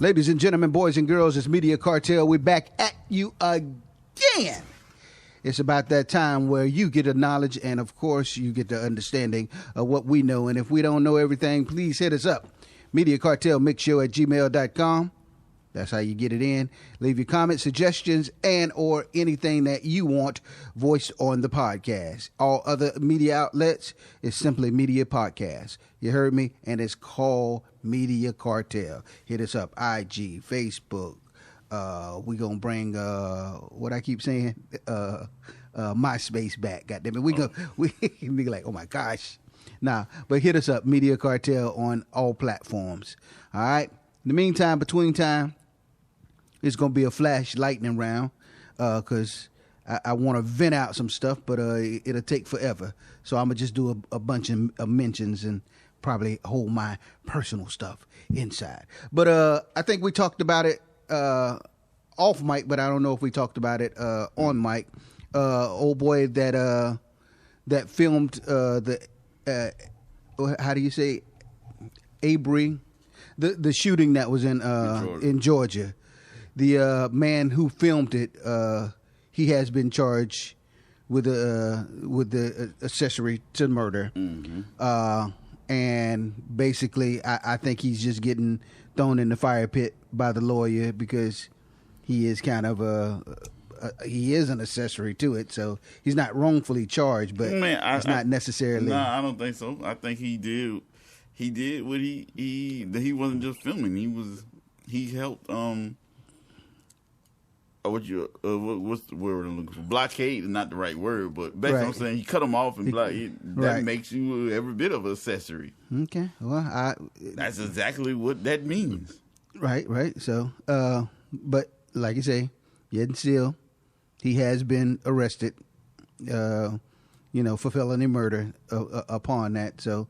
Ladies and gentlemen, boys and girls, it's Media Cartel. We're back at you again. It's about that time where you get a knowledge and, of course, you get the understanding of what we know. And if we don't know everything, please hit us up. mediacartelmixshow at gmail.com. That's how you get it in. Leave your comments, suggestions, and or anything that you want voiced on the podcast. All other media outlets is simply Media Podcast. You heard me? And it's called Media Cartel. Hit us up. IG, Facebook. We gonna bring what I keep saying, MySpace back. Goddamn it. We be like, oh my gosh. Nah, but hit us up, Media Cartel on all platforms. All right. In the meantime, between time, it's gonna be a flash lightning round, cause I want to vent out some stuff, but it'll take forever. So I'm gonna just do a bunch of mentions and probably hold my personal stuff inside. But I think we talked about it off mic, but I don't know if we talked about it on mic. Old boy that filmed the how do you say, Avery, the shooting that was in Georgia. The man who filmed it, he has been charged with the accessory to murder. Mm-hmm. And basically, I think he's just getting thrown in the fire pit by the lawyer because he is kind of he is an accessory to it. So he's not wrongfully charged, but it's not necessarily. No, I don't think so. I think he did what he wasn't just filming. He helped what's the word I'm looking for? Blockade is not the right word, but basically I'm saying he cut him off and that makes you every bit of an accessory. Okay, well, that's exactly what that means. Right. So, but like you say, yet and still, he has been arrested, for felony murder upon that. So,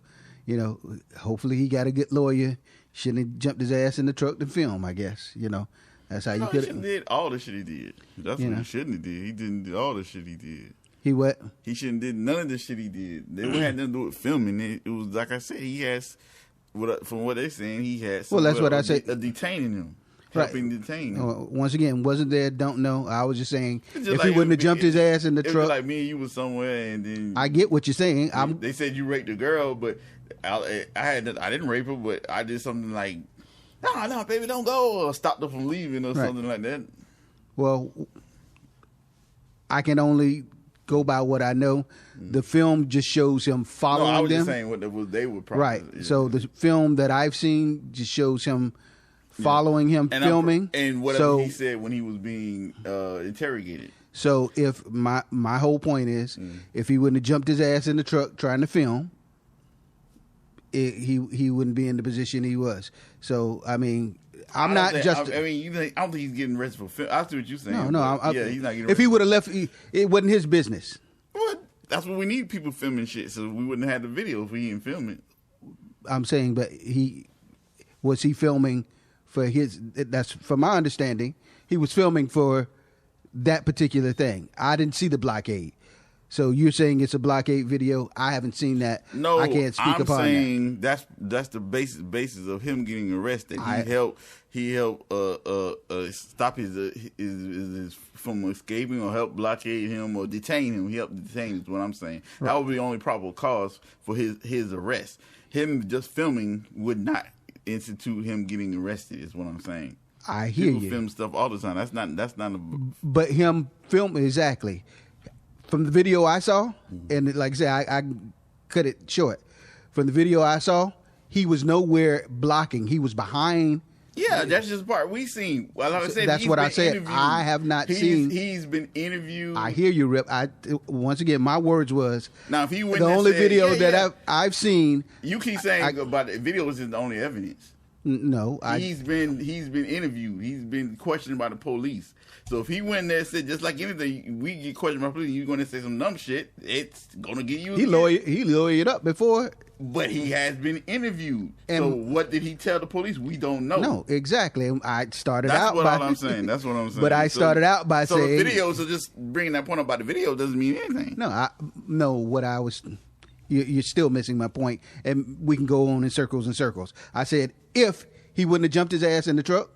hopefully he got a good lawyer. Shouldn't have jumped his ass in the truck to film, I guess, That's how you could have did all the shit he did. That's what he shouldn't have did. He didn't do all the shit he did. He what? He shouldn't did none of the shit he did. They had nothing to do with filming. It was like I said. He has, from what they're saying, he had. Well, that's what I said. Detaining him, helping detain him. Once again, wasn't there? Don't know. I was just saying if he wouldn't have jumped his ass in the truck. Like me and you was somewhere, and then I get what you're saying. They said you raped a girl, but I didn't rape her, but I did something like. No, baby, don't go, or stop them from leaving, or something like that. Well, I can only go by what I know. The film just shows him following them. No, I was just saying what they were probably. Right. Yeah. So the film that I've seen just shows him following him, and filming. And whatever he said when he was being interrogated. So if my whole point is, if he wouldn't have jumped his ass in the truck trying to film, he wouldn't be in the position he was. So I mean, I don't think he's getting arrested for film. I see what you're saying. No, he's not getting. If he would have left, it wasn't his business. What? That's what we need, people filming shit. So we wouldn't have the video if we didn't film it. I'm saying, but was he filming for his? That's from my understanding. He was filming for that particular thing. I didn't see the blockade. So you're saying it's a blockade video? I haven't seen that. No, I can't speak upon that. I'm saying that's the basis of him getting arrested. He helped stop his from escaping, or help blockade him, or detain him. He helped detain is what I'm saying. Right. That would be the only probable cause for his arrest. Him just filming would not institute him getting arrested is what I'm saying. I hear People film stuff all the time. That's not a. But him film exactly. From the video I saw, and like I said, I cut it short. From the video I saw, he was nowhere blocking. He was behind. Yeah, that's just part we seen. Well, like I said, that's what I said. Interviewed. I have not seen. He's been interviewed. I hear you, Rip. Once again, my words was. Now, if he went the only video that I've seen. You keep saying about the video is the only evidence. No, he's been interviewed. He's been questioned by the police. So if he went there and said, just like anything, we get questioned by the police, you're going to say some dumb shit, it's going to get you. He lawyered up before. But he has been interviewed. And so what did he tell the police? We don't know. No, exactly. I started That's out what by. All I'm saying. That's what I'm saying. But I started out by saying. So the videos are just bringing that point about the video doesn't mean anything. No, what I was. You're still missing my point, and we can go on in circles and circles. I said if he wouldn't have jumped his ass in the truck,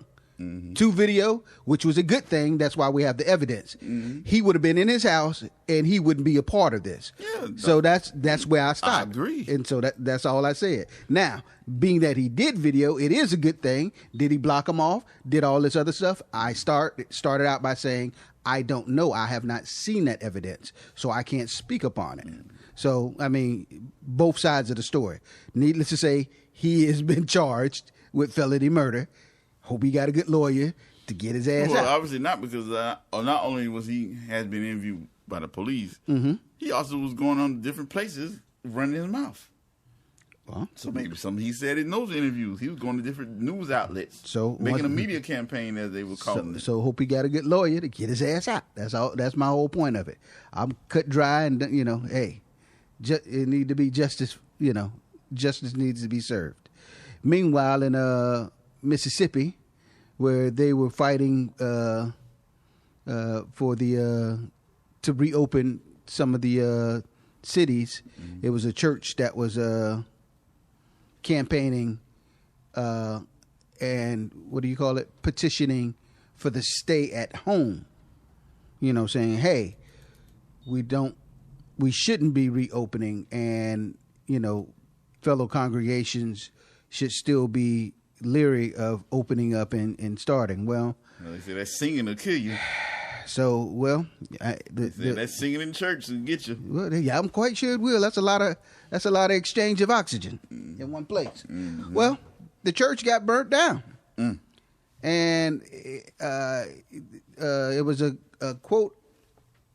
to video, which was a good thing. That's why we have the evidence. He would have been in his house, and he wouldn't be a part of this. Yeah, so that's where I stopped. I agree. And so that's all I said. Now, being that he did video, it is a good thing. Did he block him off? Did all this other stuff? I started out by saying, I don't know. I have not seen that evidence, so I can't speak upon it. So, I mean, both sides of the story. Needless to say, he has been charged with felony murder. Hope he got a good lawyer to get his ass out. Obviously not, because not only has been interviewed by the police, he also was going on different places running his mouth. Well, so maybe something he said in those interviews. He was going to different news outlets, so making a media campaign, as they were calling it. So hope he got a good lawyer to get his ass out. That's all. That's my whole point of it. I'm cut dry, and hey, it need to be justice. Justice needs to be served. Meanwhile, in Mississippi, where they were fighting for the to reopen some of the cities, it was a church that was campaigning and what do you call it? Petitioning for the stay at home. Saying, hey, we shouldn't be reopening, and fellow congregations should still be leery of opening up and starting. Well, they say that singing will kill you. So, well, that singing in church will get you. Well, yeah, I'm quite sure it will. That's a lot of exchange of oxygen in one place. Well, the church got burnt down, and it was a quote.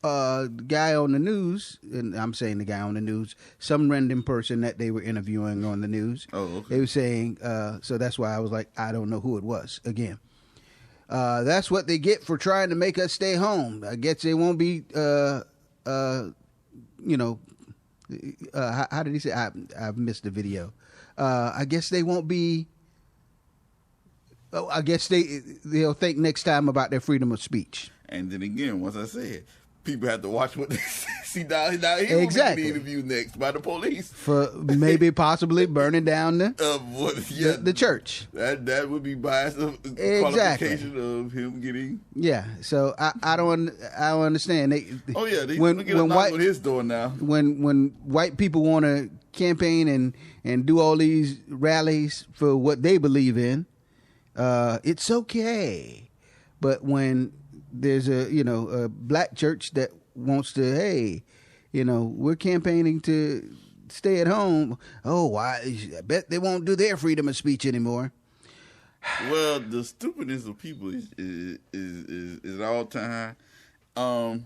Guy on the news, and I'm saying the guy on the news, some random person that they were interviewing on the news. Oh, okay. They were saying, so that's why I was like, I don't know who it was. Again, that's what they get for trying to make us stay home. I guess they won't be, how did he say? I've missed the video. I guess they won't be. I guess they'll think next time about their freedom of speech. And then again, once I said, people have to watch what they see down here. Exactly. Will be interviewed next by the police for maybe possibly burning down the church. That would be biased qualification of him getting. Yeah. So I don't understand. They when get a knock on his door now. When white people want to campaign and do all these rallies for what they believe in, it's okay. But when there's a black church that wants to, hey, we're campaigning to stay at home. Oh, why? I bet they won't do their freedom of speech anymore. Well, the stupidness of people is at all time high.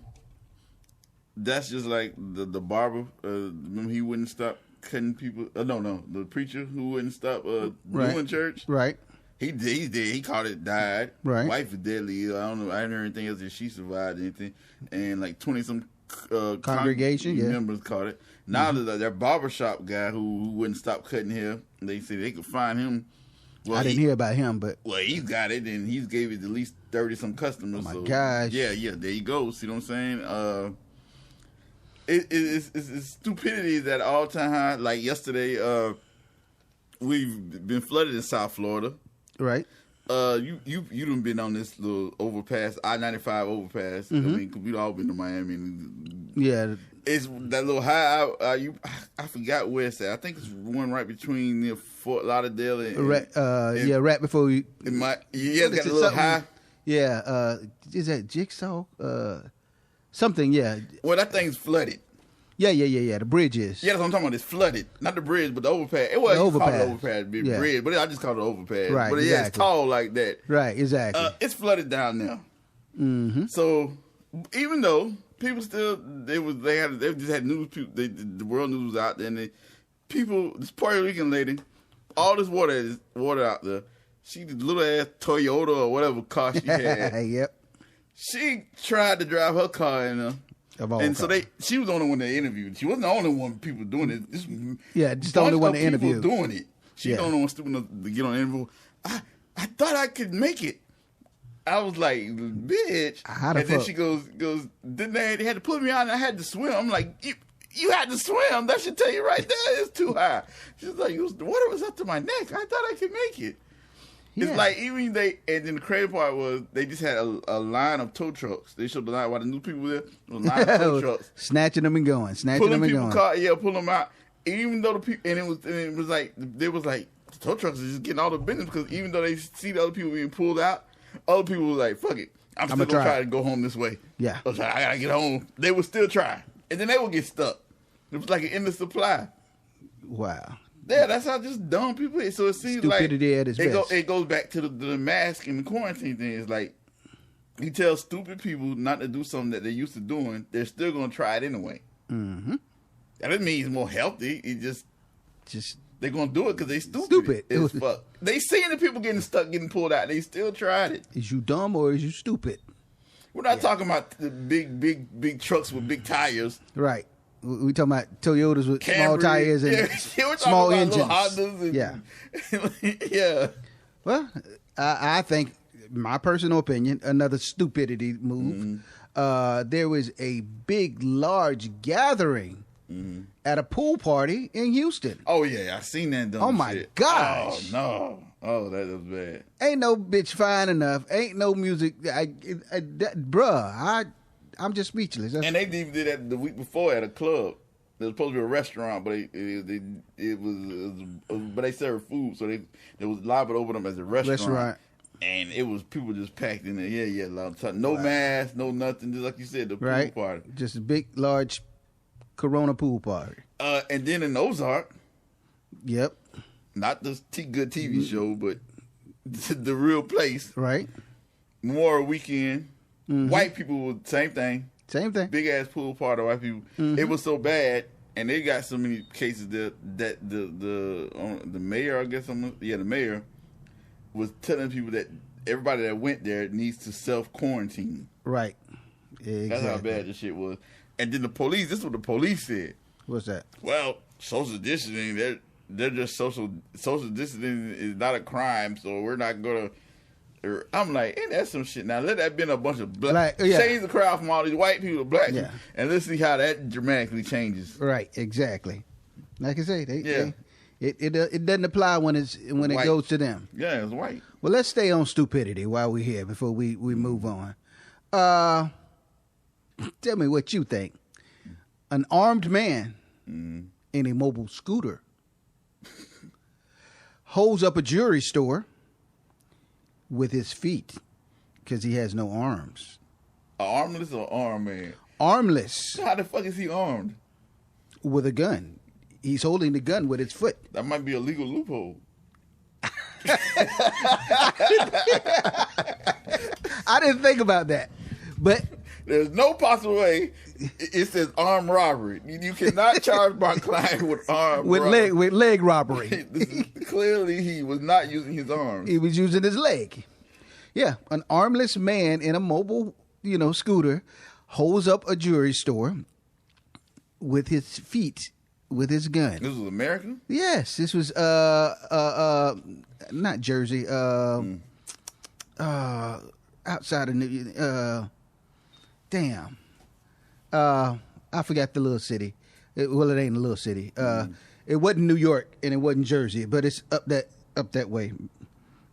That's just like the barber. Remember, he wouldn't stop cutting people. No, the preacher who wouldn't stop doing church. Right. He's dead. He caught it, died. Right. Wife is deadly ill. I don't know. I didn't hear anything else if she survived anything. And like 20-some congregation members caught it. Now that barbershop guy who wouldn't stop cutting hair, they said they could find him. Well, I didn't hear about him, but he's got it, and he's gave it at least 30-some customers. Oh my gosh! Yeah. There you go. See what I'm saying? It's stupidity that all time high. Like yesterday, we've been flooded in South Florida. Right. You done been on this little overpass, I-95 overpass. I mean, we've all been to Miami. Yeah. It's that little high. I forgot where it's at. I think it's one right between Fort Lauderdale and right before you. It's got a little high. Yeah. Is that Jigsaw? Something. Yeah. Well, that thing's flooded. Yeah. The bridge is. Yeah, that's what I'm talking about. It's flooded. Not the bridge, but the overpass. It wasn't called the overpass, bridge, but I just called it overpass. Right, but exactly. It's tall like that. Right, exactly. It's flooded down now. Mm-hmm. So even though people still, they just had news, the world news out there, and this Puerto Rican lady, all this water out there, she the little ass Toyota or whatever car she had. Yep. She tried to drive her car in there. She was the only one that interviewed. She wasn't the only one people doing it. Just the only one to interview. Doing it. She's the only one stupid enough to get on the interview. I thought I could make it. I was like, bitch. Then she goes, then they had to put me out and I had to swim. I'm like, you had to swim. That should tell you right there it's too high. She's like, the water was up to my neck. I thought I could make it. It's like even and then the crazy part was they just had a line of tow trucks. They showed the line while the new people were there. There was a line of tow trucks, snatching them and going, pulling people pull them out. Even though the people, and it was like they was like the tow trucks are just getting all the business because even though they see the other people being pulled out, other people were like, "Fuck it, I'm still gonna try to go home this way." Yeah, I gotta get home. They would still try, and then they would get stuck. It was like an endless supply. Wow. Yeah, that's how just dumb people is. So it seems stupidity at its best. It goes back to the mask and the quarantine thing. It's like you tell stupid people not to do something that they're used to doing, they're still gonna try it anyway. Mm-hmm. That doesn't mean he's more healthy. It just they're gonna do it because they stupid. It's fuck. They seeing the people getting stuck, getting pulled out. They still tried it. Is you dumb or is you stupid? We're not talking about the big trucks with big tires. Right. We talking about Toyotas with Camry, small tires and small engines. Yeah. Yeah. Well, I think, my personal opinion, another stupidity move. Mm-hmm. There was a big, large gathering at a pool party in Houston. Oh, yeah. I seen that dumb shit. Oh, my gosh. Oh, no. Oh, that was bad. Ain't no bitch fine enough. Ain't no music. Bruh, I'm just speechless. And they even did that the week before at a club. It was supposed to be a restaurant, but it was but they served food, so they was liable to open up as a restaurant. And it was people just packed in there. Yeah, a lot of time. No mask, no nothing. Just like you said, the pool party. Just a big, large Corona pool party. And then in Ozark. Yep. Not the good TV show, but the real place. Right. Memorial Weekend. Mm-hmm. White people, same thing. Same thing. Big ass pool party, white people. Mm-hmm. It was so bad, and they got so many cases that the mayor, I guess, the mayor was telling people that everybody that went there needs to self quarantine. Right. Exactly. That's how bad this shit was. And then the police. This is what the police said. What's that? Well, social distancing. They're just social distancing is not a crime, so we're not gonna. I'm like, ain't that some shit? Now let that been a bunch of black. Change the crowd from all these white people to black people, and let's see how that dramatically changes. Right, exactly. Like I say, it doesn't apply when it goes to them. Yeah, it's white. Well, let's stay on stupidity while we're here before we move on. Tell me what you think. An armed man in a mobile scooter holds up a jewelry store with his feet because he has no arms. Armless or armed man? Armless. How the fuck is he armed? With a gun. He's holding the gun with his foot. That might be a legal loophole. I didn't think about that. But there's no possible way. It says armed robbery. You cannot charge my client with armed robbery. With leg robbery. Clearly, he was not using his arms. He was using his leg. Yeah, an armless man in a mobile, scooter holds up a jewelry store with his feet, with his gun. This was American? Yes, this was not Jersey. Outside of damn. I forgot the little city. It ain't a little city. It wasn't New York and it wasn't Jersey, but it's up that way.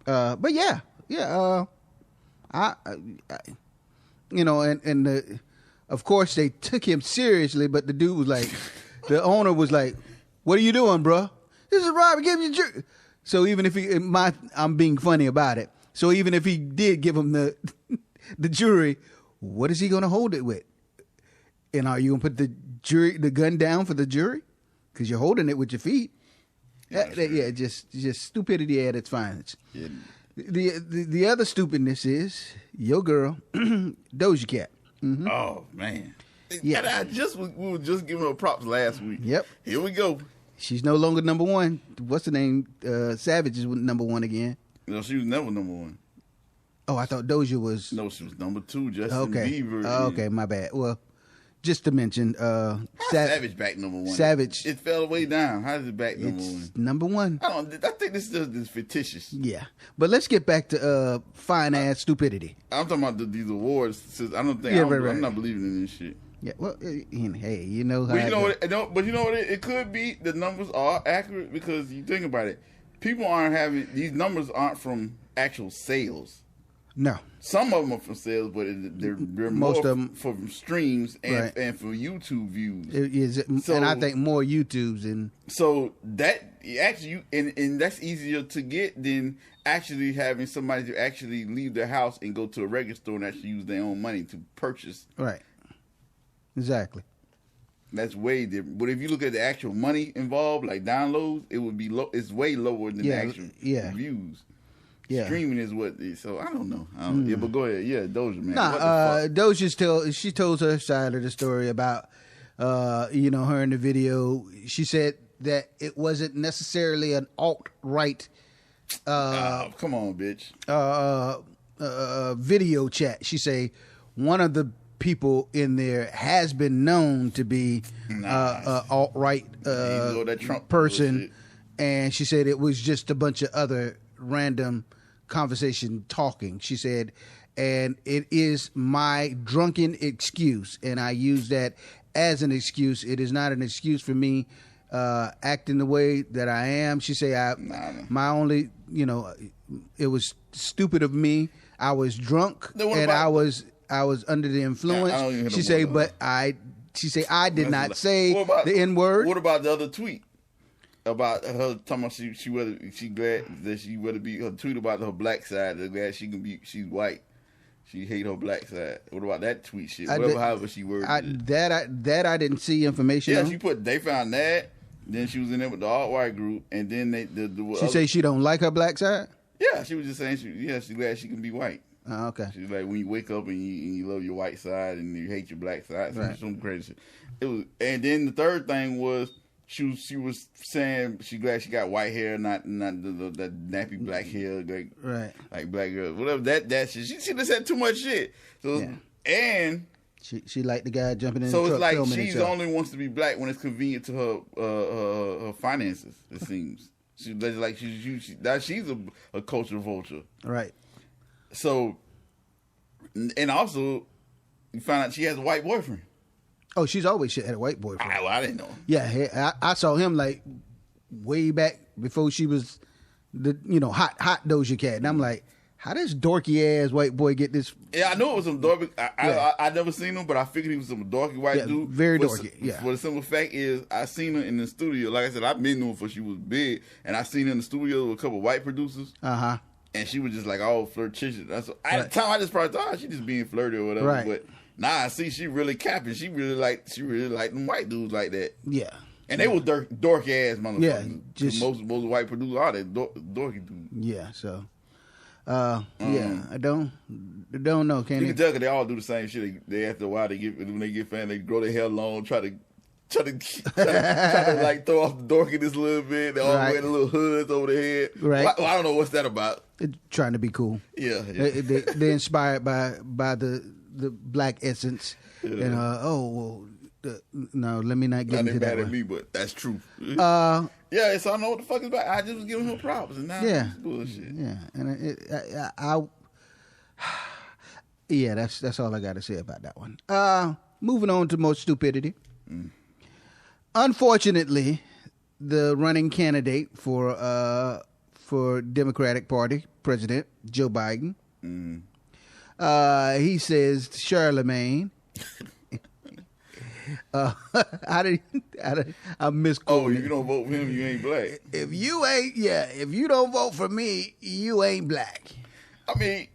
But yeah. Of course they took him seriously, but the dude was like, the owner was like, "What are you doing, bro? This is robbery. Give me your." So even if I'm being funny about it. So even if he did give him the jewelry, what is he going to hold it with? And are you going to put the gun down for the jury? Because you're holding it with your feet. Yeah, just stupidity at its finest. Yeah. The other stupidness is your girl, Doja Cat. Mm-hmm. Oh, man. Yeah. We were just giving her props last week. Yep. Here we go. She's no longer number one. What's the name? Savage is number one again. No, she was never number one. Oh, I thought Doja was. No, she was number two. Justin Bieber. Okay, my bad. Well, just to mention, Savage back number one. Savage. It fell way down. How is it back number one? Number one. I think this is fictitious. Yeah, but let's get back to fine ass stupidity. I'm talking about these awards. I don't think I'm not believing in this shit. Yeah, well, hey, you know how. But you know what? It could be the numbers are accurate because you think about it. People aren't having these numbers aren't from actual sales. No. Some of them are from sales, but they're Most more of them from streams and, right. and for YouTube views. And I think more YouTubes and so that actually and that's easier to get than actually having somebody to actually leave their house and go to a record store and actually use their own money to purchase. Right. Exactly. That's way different. But if you look at the actual money involved, like downloads, it would be low. It's way lower than the actual views. Yeah. Streaming is what. So I don't know. Yeah, but go ahead. Yeah, Doja, man. Nah, Doja told her side of the story about, her in the video. She said that it wasn't necessarily an alt-right. Come on, bitch. Video chat. She say one of the people in there has been known to be alt-right person, bullshit. And she said it was just a bunch of other random conversation talking. She said, and it is my drunken excuse, and I use that as an excuse. It is not an excuse for me acting the way that I am. She said, my only, it was stupid of me. I was drunk and I was under the influence. She said, but I did not say the N-word. What about the other tweet? About her talking about she glad that she would be her tweet about her black side. Glad she's white. She hate her black side. What about that tweet shit? However she worded it. That I didn't see information on. She they found that. Then she was in there with the alt white group, and then she say she don't like her black side. Yeah, she was just saying she's glad she can be white. Oh, okay. She's like, when you wake up and you love your white side and you hate your black side, some crazy shit. It was, and then the third thing was. She was saying she glad she got white hair, not the nappy black hair, like black girls, whatever that shit. She just had too much shit. So and she liked the guy jumping in. So the truck, it's like she's only wants to be black when it's convenient to her finances. It seems she's a culture vulture, right? So and also you find out she has a white boyfriend. Oh, she's always had a white boyfriend. I didn't know. Yeah, I saw him like way back before she was the hot Doja Cat, and I'm like, how does dorky ass white boy get this? Yeah, I knew it was some dorky. I never seen him, but I figured he was some dorky white dude. Very dorky. Yeah. For the simple fact is, I seen her in the studio. Like I said, I've been knowing before she was big, and I seen her in the studio with a couple of white producers. And she was just like all flirtatious. At the time, I just probably thought she just being flirty or whatever. Right. But nah, I see she really capping. She really like them white dudes like that. Yeah. And they were dorky ass motherfuckers. Yeah. Just most white producers are that dorky dudes. Yeah. So. I don't know. Can you can tell 'cause they all do the same shit. They after a while when they get famous, they grow their hair long, try to like throw off the dorkiness a little bit. They all wear the little hoods over their head. Right. Well, I don't know what's that about. It's trying to be cool. Yeah. They're inspired by the black essence. Yeah. And no, let me not get into that. Not at me, but that's true. Yeah, so I know what the fuck is about. I just was giving her props, and now it's bullshit. Yeah, and that's all I got to say about that one. Moving on to more stupidity. Unfortunately, the running candidate for Democratic Party President Joe Biden, he says Charlemagne. I'm misquoting. Oh, you don't vote for him, you ain't black. If you don't vote for me, you ain't black. I mean,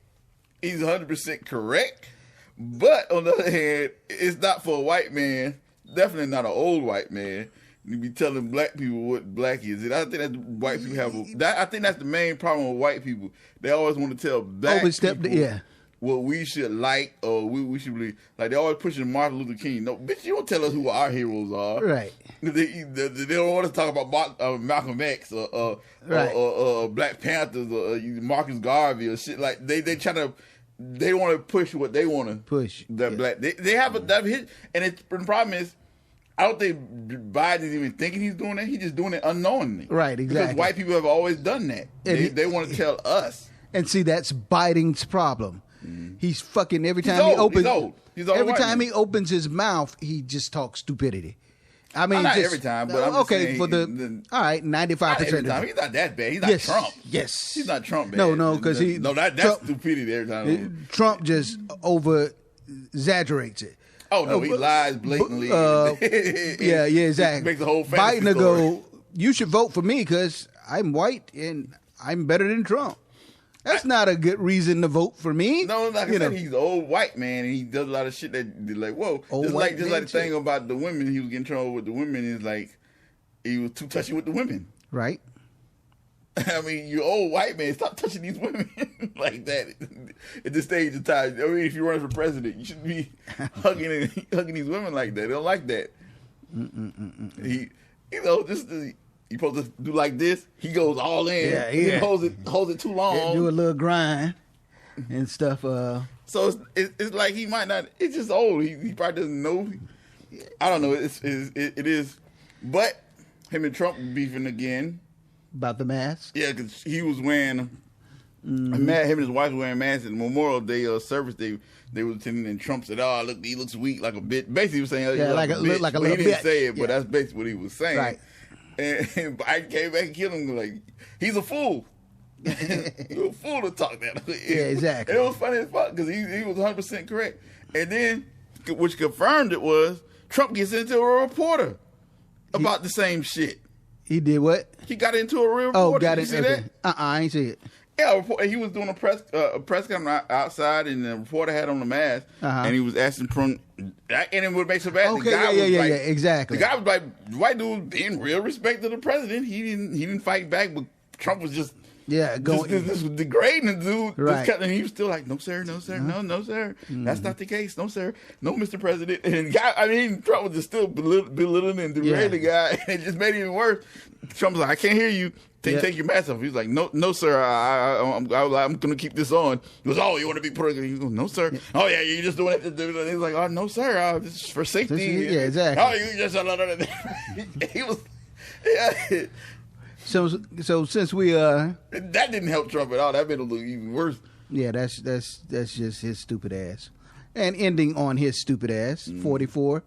he's 100% correct, but on the other hand, it's not for a white man. Definitely not an old white man. You be telling black people what black is. And I think that white people I think that's the main problem with white people. They always want to tell black people what we should like or we should believe. Like they always pushing Martin Luther King. No, bitch, you don't tell us who our heroes are. Right. They don't want to talk about Malcolm X or Black Panthers or Marcus Garvey or shit. Like they want to push what they want to push. That black they have a hit, and the problem is, I don't think Biden is even thinking he's doing that. He's just doing it unknowingly. Right, exactly. Because white people have always done that. They want to tell us. And see, that's Biden's problem. Mm-hmm. He's fucking every time he opens. He's old. Every time he opens his mouth, he just talks stupidity. I mean, not just, every time, but I'm just saying, for all right, 95% of the time. He's not that bad. He's not Trump. Yes, he's not Trump bad. No, because that's Trump, stupidity every time. Trump just over exaggerates it. Oh no, he lies blatantly. Yeah, exactly. Makes the whole fantasy Biden story. go, you should vote for me because I'm white and I'm better than Trump. That's not a good reason to vote for me. No, like I said, he's an old white man, and he does a lot of shit that, like, whoa. Just like the thing about the women, he was getting trouble with the women is like, he was too touchy with the women. Right. I mean, you old white man, stop touching these women like that at this stage of time. I mean, if you're running for president, you shouldn't be hugging these women like that. They don't like that. He, you supposed to do like this. He goes all in. Yeah. He holds it too long. Yeah, do a little grind and stuff. So it's like he might not. It's just old. He probably doesn't know. I don't know. It is. But him and Trump beefing again about the mask. Yeah, because he was wearing a mask. Him and his wife were wearing masks at Memorial Day service. They were attending, and Trump said, "Oh, look, he looks weak, like a bitch." Basically, he was saying, "Yeah, like a little bitch." He didn't say it, but that's basically what he was saying. Right. And Biden came back and killed him. Like, he's a fool. You're a fool to talk that. Yeah, exactly. And it was funny as fuck because he was 100% correct. And then, which confirmed it was, Trump gets into a reporter about the same shit. He did what? He got into a real reporter. Oh, got it. You see that? I ain't see it. Yeah, he was doing a press conference outside, and the reporter had on the mask, and he was asking and it would make so bad. Okay, the guy yeah, exactly. The guy was like, white dude was being real respect to the president. He didn't fight back, but Trump was just this was degrading the dude. Right. And he was still like, no sir, no sir, no sir, that's not the case, no sir, no Mr. President. And the guy, Trump was just still belittling and degrading the guy, and it just made it even worse. Trump was like, I can't hear you. Take your mask off. He was like, no, sir. I'm going to keep this on. He goes, oh, you want to be political? He goes, no, sir. Oh, yeah, you're just doing it to do it. He was like, oh, no, sir. This is for safety. Yeah, exactly. Oh, you just he was. Yeah. So since we that didn't help Trump at all. That made it look even worse. Yeah, that's just his stupid ass. And ending on his stupid ass, 44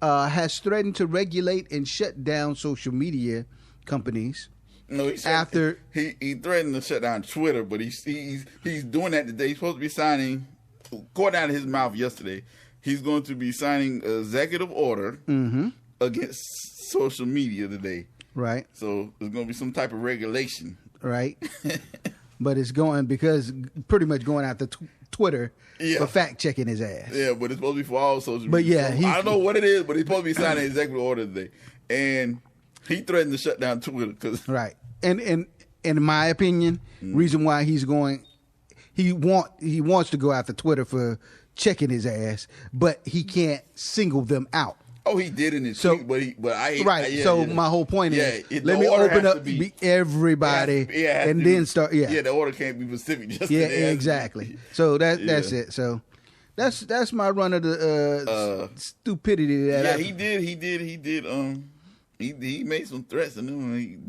has threatened to regulate and shut down social media companies. No, he said he threatened to shut down Twitter, but he's doing that today. He's supposed to be signing, according out of his mouth yesterday, he's going to be signing an executive order against social media today. Right. So there's going to be some type of regulation. Right. But it's pretty much going out to Twitter for fact checking his ass. Yeah, but it's supposed to be for all social media. But yeah, so I don't know what it is, but he's supposed to be signing an executive order today. And he threatened to shut down Twitter. Right. And in my opinion, reason why he wants to go after Twitter for checking his ass, but he can't single them out. Oh, he did in his tweet, but I my whole point is, let me open up everybody and then start. Yeah, the order can't be specific. Just exactly. So that's it. So that's my run of the stupidity that he did. He made some threats to them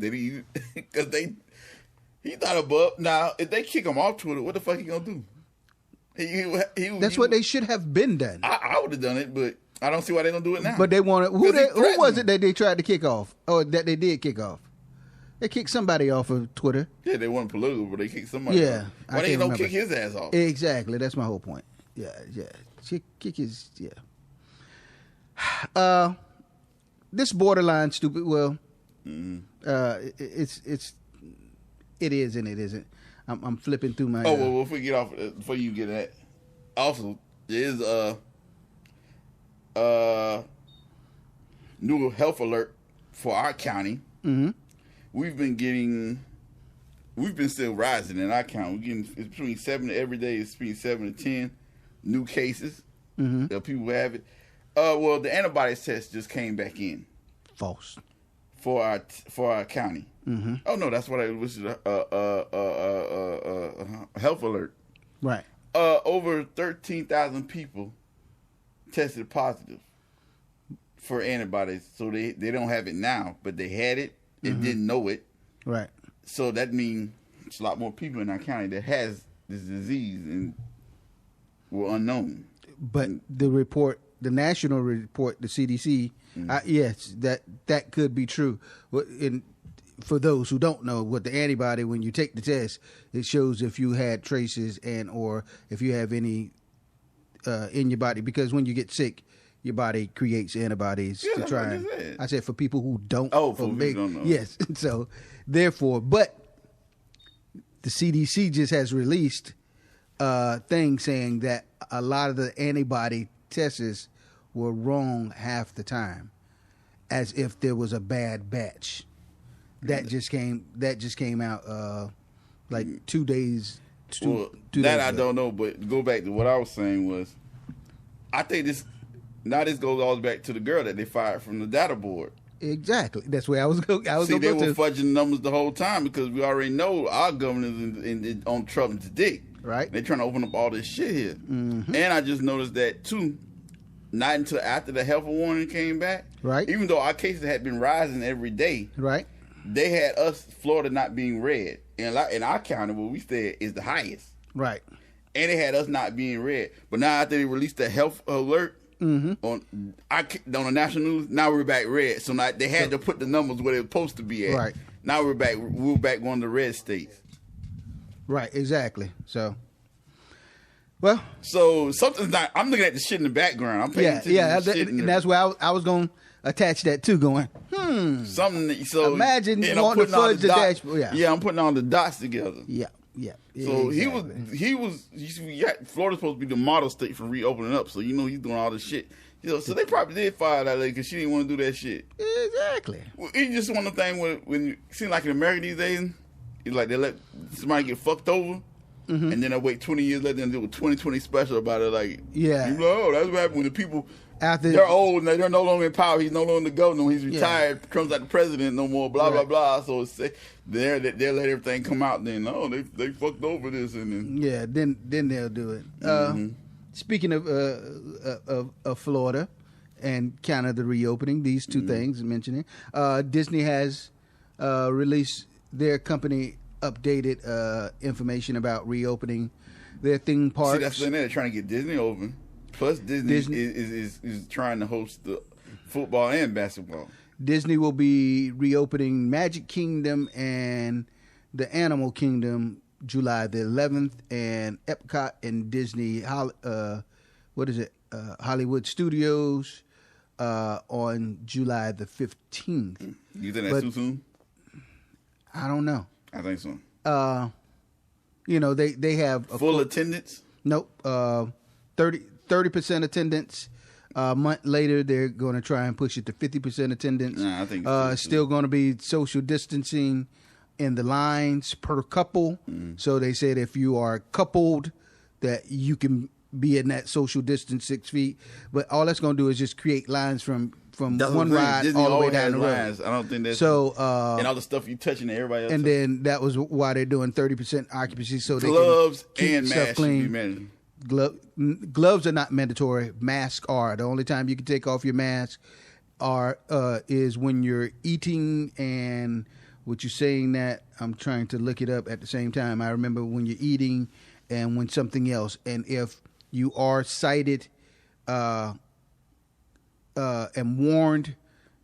because he thought above. Now, if they kick him off Twitter, what the fuck he gonna do? That's what they should have been done. I would have done it, but I don't see why they don't do it now. But they wanted who was it that they tried to kick off, or that they did kick off? They kicked somebody off of Twitter. Yeah, they weren't political, but they kicked somebody off. Why they don't kick his ass off? Exactly, that's my whole point. Yeah. Kick his this borderline stupid. Well, it is and it isn't. I'm flipping through my. Well, if we get off before you get that, also there is new health alert for our county. We've been still rising in our county. We're getting it's between 7 every day. It's between 7 to 10 new cases. People have it. Well, the antibodies test just came back in. False. For our county. Oh no, that's what it was. Health alert. Right. Over 13,000 people tested positive for antibodies. So they don't have it now, but they had it and didn't know it. Right. So that means it's a lot more people in our county that has this disease and were unknown. But the report the national report, the CDC, yes, that could be true. For those who don't know, what the antibody, when you take the test, it shows if you had traces or if you have any in your body, because when you get sick, your body creates antibodies to try. I said for people who don't. Oh, for people who don't know. Yes. So therefore, but the CDC just has released thing saying that a lot of the antibody tests were wrong half the time, as if there was a bad batch. That just came out like 2 days. Two days I ago. don't know, but go back to what I was saying was, I think this goes all back to the girl that they fired from the data board. Exactly. That's where I was going. See, they were fudging numbers the whole time because we already know our governor's on Trump's dick. Right. They're trying to open up all this shit here. Mm-hmm. And I just noticed that too, not until after the health warning came back. Right. Even though our cases had been rising every day. Right. They had us, Florida, not being red. And in our county, where we stay is the highest. Right. And they had us not being red. But now after they released the health alert on the national news, now we're back red. So now they had to put the numbers where they're supposed to be at. Right. Now we're back one of the red states. Right, exactly. So, well. So something's not, I'm looking at the shit in the background. I'm paying attention to the shit and that's where I was going to attach that too, going, Something, so. Imagine wanting to fudge the dashboard. Yeah, I'm putting all the dots together. Yeah. So exactly. Florida's supposed to be the model state for reopening up. So he's doing all this shit. So they probably did fire that lady because she didn't want to do that shit. Exactly. Well, it's just one of the things when you seem like in America these days, it's like they let somebody get fucked over, and then they wait 20 years later and do a 2020 special about it. Like, yeah, that's what happened when the people. After they're old and they're no longer in power. He's no longer the governor. When he's retired, Trump's not the president no more. Blah blah blah. So they'll let everything come out. Then they fucked over this and then then they'll do it. Speaking of Florida and kind of the reopening, these two things mentioning, Disney has released their company updated information about reopening their theme parks. See, that's the thing. They're trying to get Disney open. Plus, Disney is trying to host the football and basketball. Disney will be reopening Magic Kingdom and the Animal Kingdom July the 11th, and Epcot and Disney, Hollywood Studios on July the 15th. You think that's too soon? I don't know. I think so. They have full attendance? Nope. 30% attendance. A month later, they're going to try and push it to 50% attendance. Nah, I think still going to be social distancing in the lines per couple. So they said if you are coupled, that you can be in that social distance 6 feet. But all that's going to do is just create lines from one ride Disney all the way down the road. Lines. I don't think that's so. And all the stuff you touching everybody else. And then that was why they're doing 30% occupancy, so gloves they can and keep stuff masks clean. Gloves are not mandatory. Masks are. The only time you can take off your mask is when you're eating, and what you're saying that I'm trying to look it up at the same time. I remember when you're eating and when something else. And if you are cited and warned,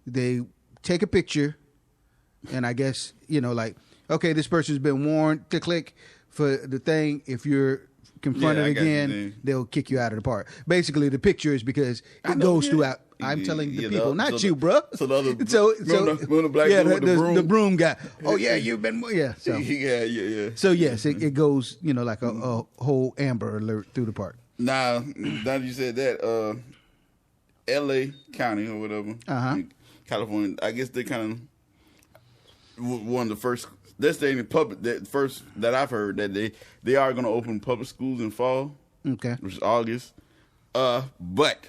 they take a picture, and I guess, okay, this person's been warned to click for the thing. If you're confronted again, they'll kick you out of the park. Basically, the picture is because it goes throughout. I'm telling the people, not you, bro. So the other, the black dude with the broom guy. Oh yeah, you've been So yeah. So yes, it goes like a whole Amber Alert through the park. Now that you said that, L.A. County or whatever, California, I guess they kind of one of the first. They're staying in public. That first that I've heard that they are going to open public schools in fall. Okay, which is August. But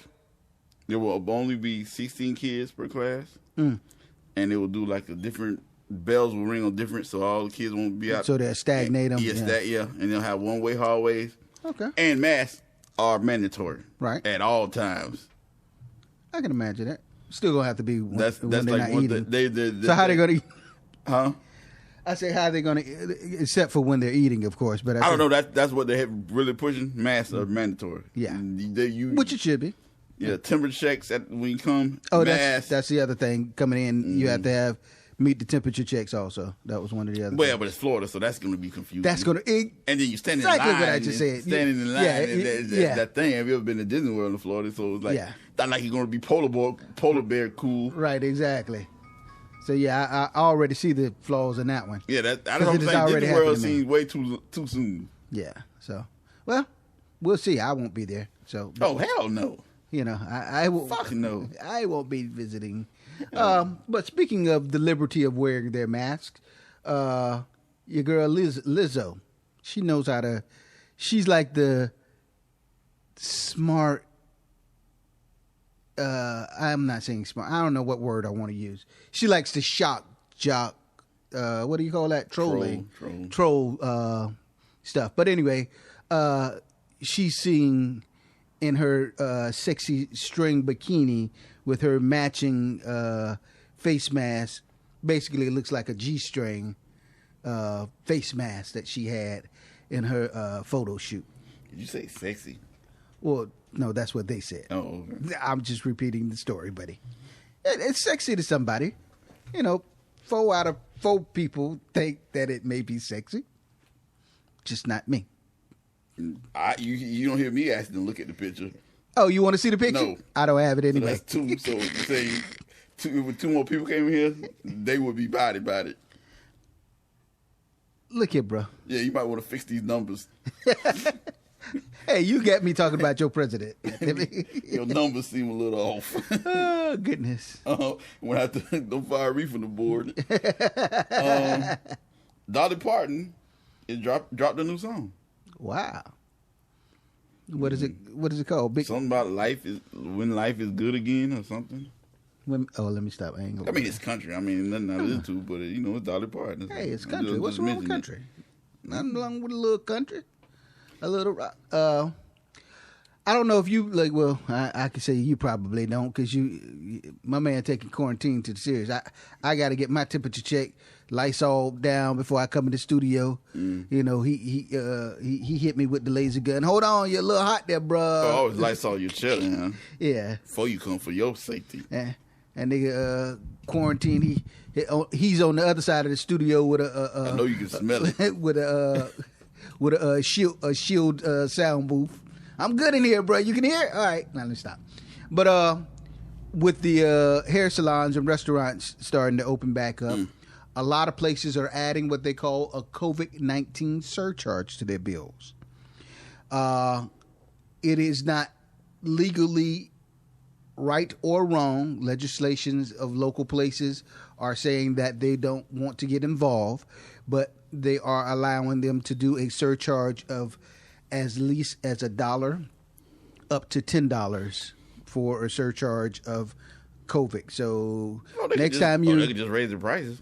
there will only be 16 kids per class, and they will do like a different bells will ring on different, so all the kids won't be out. So they'll stagnate them. Yes, and they'll have one-way hallways. Okay, and masks are mandatory, right, at all times. I can imagine that. Still gonna have to be when they're like not eating. So how they gonna eat? Huh? I say how they gonna, except for when they're eating, of course. But I don't know. That's what they're really pushing. Masks are mandatory. Yeah, which it should be. Yeah, temperature checks when you come. Oh, that's the other thing coming in. You have to meet the temperature checks also. That was one of the other things. But it's Florida, so that's going to be confusing. That's going to... And then you stand in exactly line. What I just said. Standing in line. That thing. Have you ever been to Disney World in Florida? So it's like, not like you're going to be polar bear cool. Right, exactly. So, I already see the flaws in that one. Yeah, that's what I'm saying. Disney World seems way too soon. Yeah, so, well, we'll see. I won't be there. So. Oh, hell no. You know, I will. Fuck no. I won't be visiting. But speaking of the liberty of wearing their masks, your girl Lizzo, she knows how to. She's like the smart. I'm not saying smart. I don't know what word I want to use. She likes to jock. What do you call that? Trolling. Troll stuff. But anyway, she's seeing in her sexy string bikini with her matching face mask. Basically, it looks like a G-string face mask that she had in her photo shoot. Did you say sexy? Well, no, that's what they said. Oh, okay. I'm just repeating the story, buddy. It's sexy to somebody. You know, 4 out of 4 people think that it may be sexy. Just not me. You don't hear me asking to look at the picture. Oh, you want to see the picture? No. I don't have it anyway. So that's 2. So say if 2 more people came in here, they would be body about it. Look here, bro. Yeah, you might want to fix these numbers. Hey, you got me talking about your president. Your numbers seem a little off. Oh, goodness. When I don't fire me from the board. Dolly Parton dropped a new song. Wow. What is it? What is it called? Something about when life is good again or something. Let me stop. I mean, it's country. I mean, nothing out of this too, but it's Dolly Parton. Hey, it's country. What's wrong with country? Nothing wrong with a little country. A little rock. I don't know if you like. Well, I can say you probably don't because my man taking quarantine to the serious. I got to get my temperature checked, Lysol down before I come in the studio. You know, he hit me with the laser gun. Hold on, you're a little hot there, bro. Oh, always Lysol your chest, huh? Yeah. Before you come for your safety. Yeah. And nigga quarantine. He's on the other side of the studio with I know you can smell it with a shield sound booth. I'm good in here, bro. You can hear it? All right. Now, let me stop. But with the hair salons and restaurants starting to open back up, a lot of places are adding what they call a COVID-19 surcharge to their bills. It is not legally right or wrong. Legislations of local places are saying that they don't want to get involved, but they are allowing them to do a surcharge of as least as $1 up to $10 for a surcharge of COVID. So next time they could just raise the prices.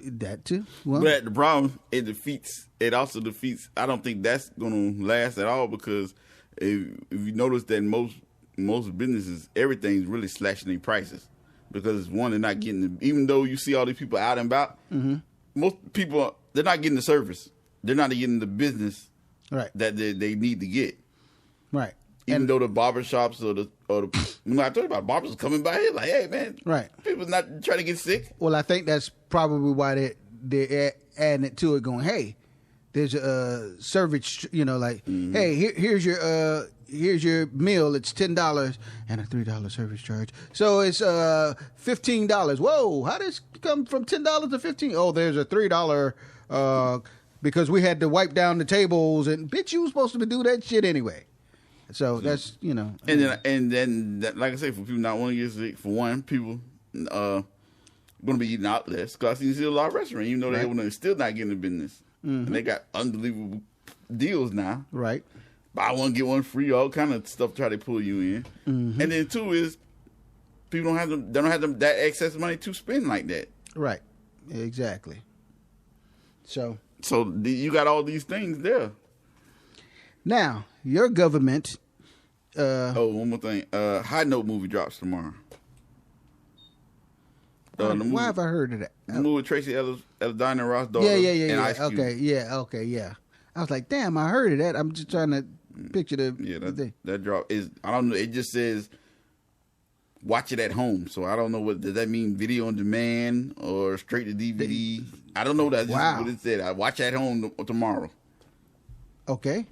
That too. Well, but the problem, it also defeats. I don't think that's going to last at all because if you notice that most businesses, everything's really slashing their prices because one, they're not getting even though you see all these people out and about, most people, they're not getting the service. They're not getting the business right that they need to get. Right. Even though the barbershops or the I told you about barbers coming by here like, hey man, right. People not trying to get sick. Well, I think that's probably why they're adding it to it, going, hey, there's a service, hey, here's your meal. It's $10 and a $3 service charge. So it's $15. Whoa, how does it come from $10 to $15? Oh, there's a $3 because we had to wipe down the tables and bitch, you was supposed to do that shit anyway. So that's And then like I say, for people not wanting to get sick, for one, people going to be eating out less because you see a lot of restaurants, even though they're still not getting the business. And they got unbelievable deals now. Right. Buy one, get one free, all kind of stuff try to pull you in. And then two is people don't have that excess money to spend like that. Right. Exactly. So you got all these things there. Now, your government. One more thing. High Note movie drops tomorrow. Why have I heard of that? The movie with Tracy Ellis, Diana Ross daughter. Yeah. And Ice Cube. Okay. I was like, damn, I heard of that. I'm just trying to Picture the thing. That drop is, I don't know, it just says watch it at home. So I don't know does that mean video on demand or straight to DVD? I don't know. That's just what it said. I watch at home tomorrow. Okay.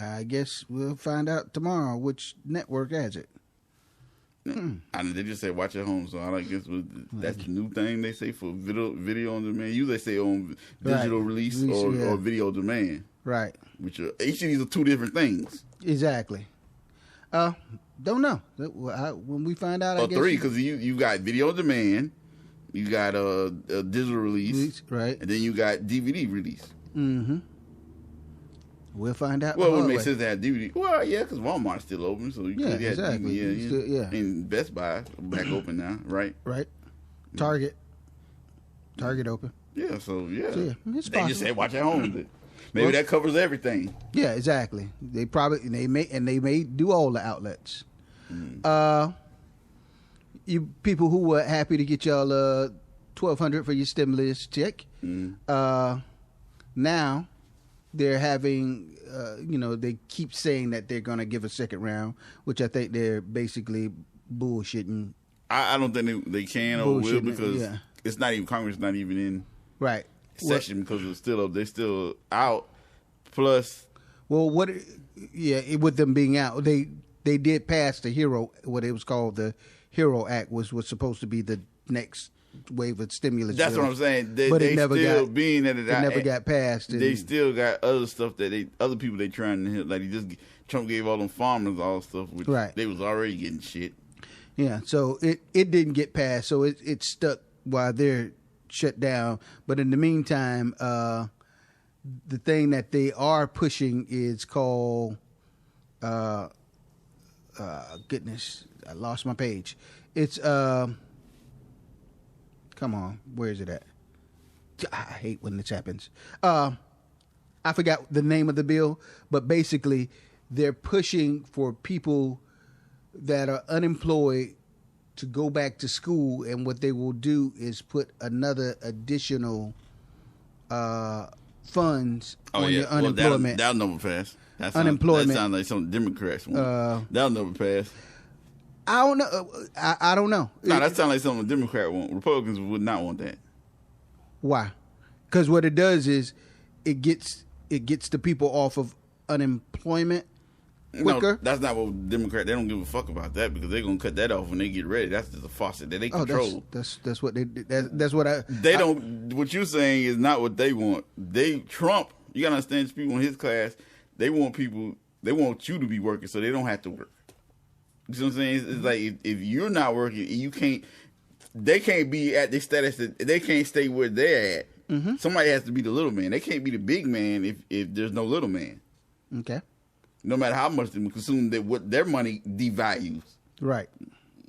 I guess we'll find out tomorrow which network has it. They just say watch at home, so I guess that's the new thing they say for video on demand. Usually they say on digital release or video on demand. Right. Which each of these are two different things. Exactly. Don't know. When we find out, I guess three, because you got video on demand, you got a digital release, right, and then you got DVD release. Mm-hmm. We'll find out. Well, it would make sense to have DVD. Well, yeah, because Walmart's still open, so you could have exactly. DVD. And Best Buy back open now, right? Right. Target open. Yeah, so it's they possible. just said watch at home. Maybe that covers everything. Yeah, exactly. They may do all the outlets. You people who were happy to get y'all $1,200 for your stimulus check, now they're having, they keep saying that they're going to give a second round, which I think they're basically bullshitting. I don't think they can or will, because it's not even, Congress not even in session, because they're still out. Plus, well, with them being out, they did pass the what it was called the HERO Act, was supposed to be the next wave of stimulus. That's what I'm saying. But it never never got passed. They still got other stuff that other people they trying to hit. Like Trump gave all them farmers all stuff, which they was already getting shit. Yeah, so it didn't get passed, so it stuck while they're shut down. But in the meantime, the thing that they are pushing is called goodness, I lost my page. It's come on, where is it at? I hate when this happens. I forgot the name of the bill, but basically they're pushing for people that are unemployed to go back to school, and what they will do is put another additional funds on your unemployment. That'll never pass. Unemployment. That sounds like something Democrats want. That'll never pass. I don't know. I don't know. No, that sounds like something a Democrat want. Republicans would not want that. Why? Because what it does is it gets the people off of unemployment quicker. No, that's not what Democrats. They don't give a fuck about that, because they're gonna cut that off when they get ready. That's just a faucet that they control. That's what they. That's what I. They don't. What you're saying is not what they want. Trump. You gotta understand, people in his class. They want people. They want you to be working, so they don't have to work. You know what I'm saying? It's like if you're not working, you can't. They can't be at the status that they can't stay where they're at. Mm-hmm. Somebody has to be the little man. They can't be the big man if there's no little man. Okay. No matter how much they consume, what their money devalues. Right.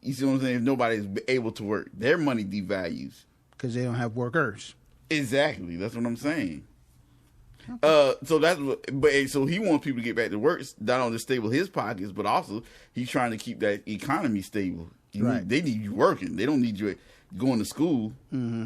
You see what I'm saying? If nobody's able to work, their money devalues because they don't have workers. Exactly. That's what I'm saying. Okay. So that's what. But so he wants people to get back to work, not only to stable his pockets, but also he's trying to keep that economy stable. They need you working. They don't need you going to school. Mm-hmm.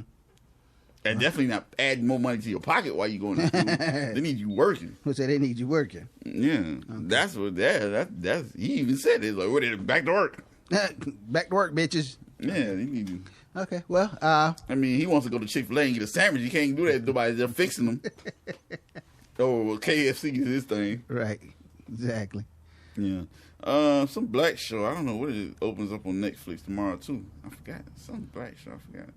And definitely not adding more money to your pocket while you're going to school. They need you working. Who said they need you working? Yeah, okay. That's what that's. He even said it. Like, what? Back to work. Back to work, bitches. Yeah, they need you. Okay, well, I mean, he wants to go to Chick-fil-A and get a sandwich. You can't do that if nobody's there fixing them. Oh, KFC is his thing. Right, exactly. Yeah. Some black show. I don't know what it opens up on Netflix tomorrow too. I forgot. Some black show. I forgot.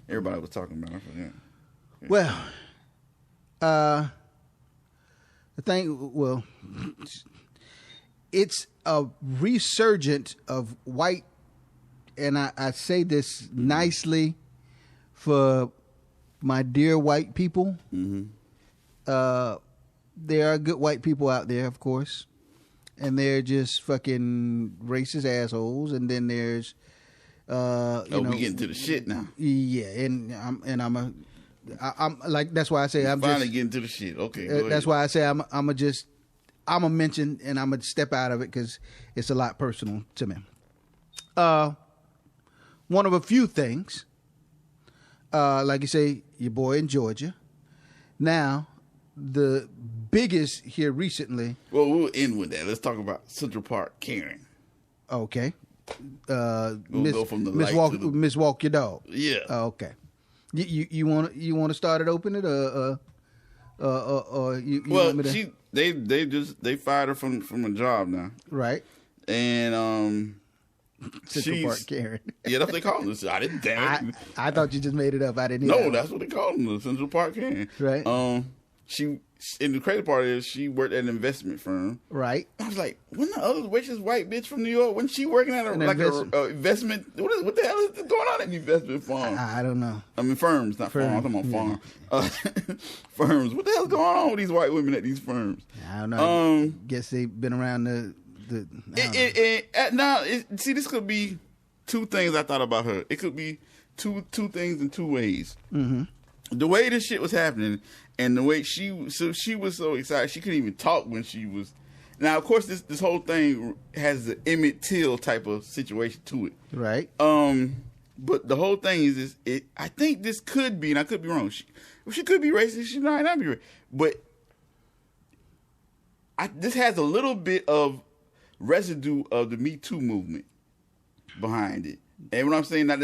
Everybody was talking about it. I forgot. Yeah. Well, the thing, it's a resurgence of white, and I say this nicely for my dear white people. Mm-hmm. There are good white people out there, of course, and they're just fucking racist assholes. And then there's, we getting to the shit now. Yeah, I'm like, that's why I say I'm finally just getting to the shit. Okay, that's why I say I'm a mention, and I'm gonna step out of it because it's a lot personal to me. One of a few things, like you say, your boy in Georgia. Now, the biggest here recently. Well, we'll end with that. Let's talk about Central Park Karen. Okay. We'll go from the Miss light Walk, to the... Miss Walk Your Dog. Yeah. Okay. You want to start it, open it, or you well, want me to... they fired her from a job now, right? And Central Park Karen. Yeah, that's what they call them. I didn't. Damn it. I thought you just made it up. I didn't. No, that's what they call them, the Central Park Karen. Right. She, and the crazy part is she worked at an investment firm. Right. I was like, when the other witch's white bitch from New York, when she working at an investment, what the hell is going on at the investment firm? I don't know. I mean, firms, not farms. I'm talking about farm. Firms. What the hell's going on with these white women at these firms? I don't know. Guess they've been around see, this could be two things I thought about her. It could be two things in two ways. Mm-hmm. The way this shit was happening, and the way she was so excited she couldn't even talk when she was. Now, of course, this whole thing has the Emmett Till type of situation to it, right? But the whole thing is I think this could be, and I could be wrong. She could be racist. She might not be racist, but this has a little bit of residue of the Me Too movement behind it. And what I'm saying, not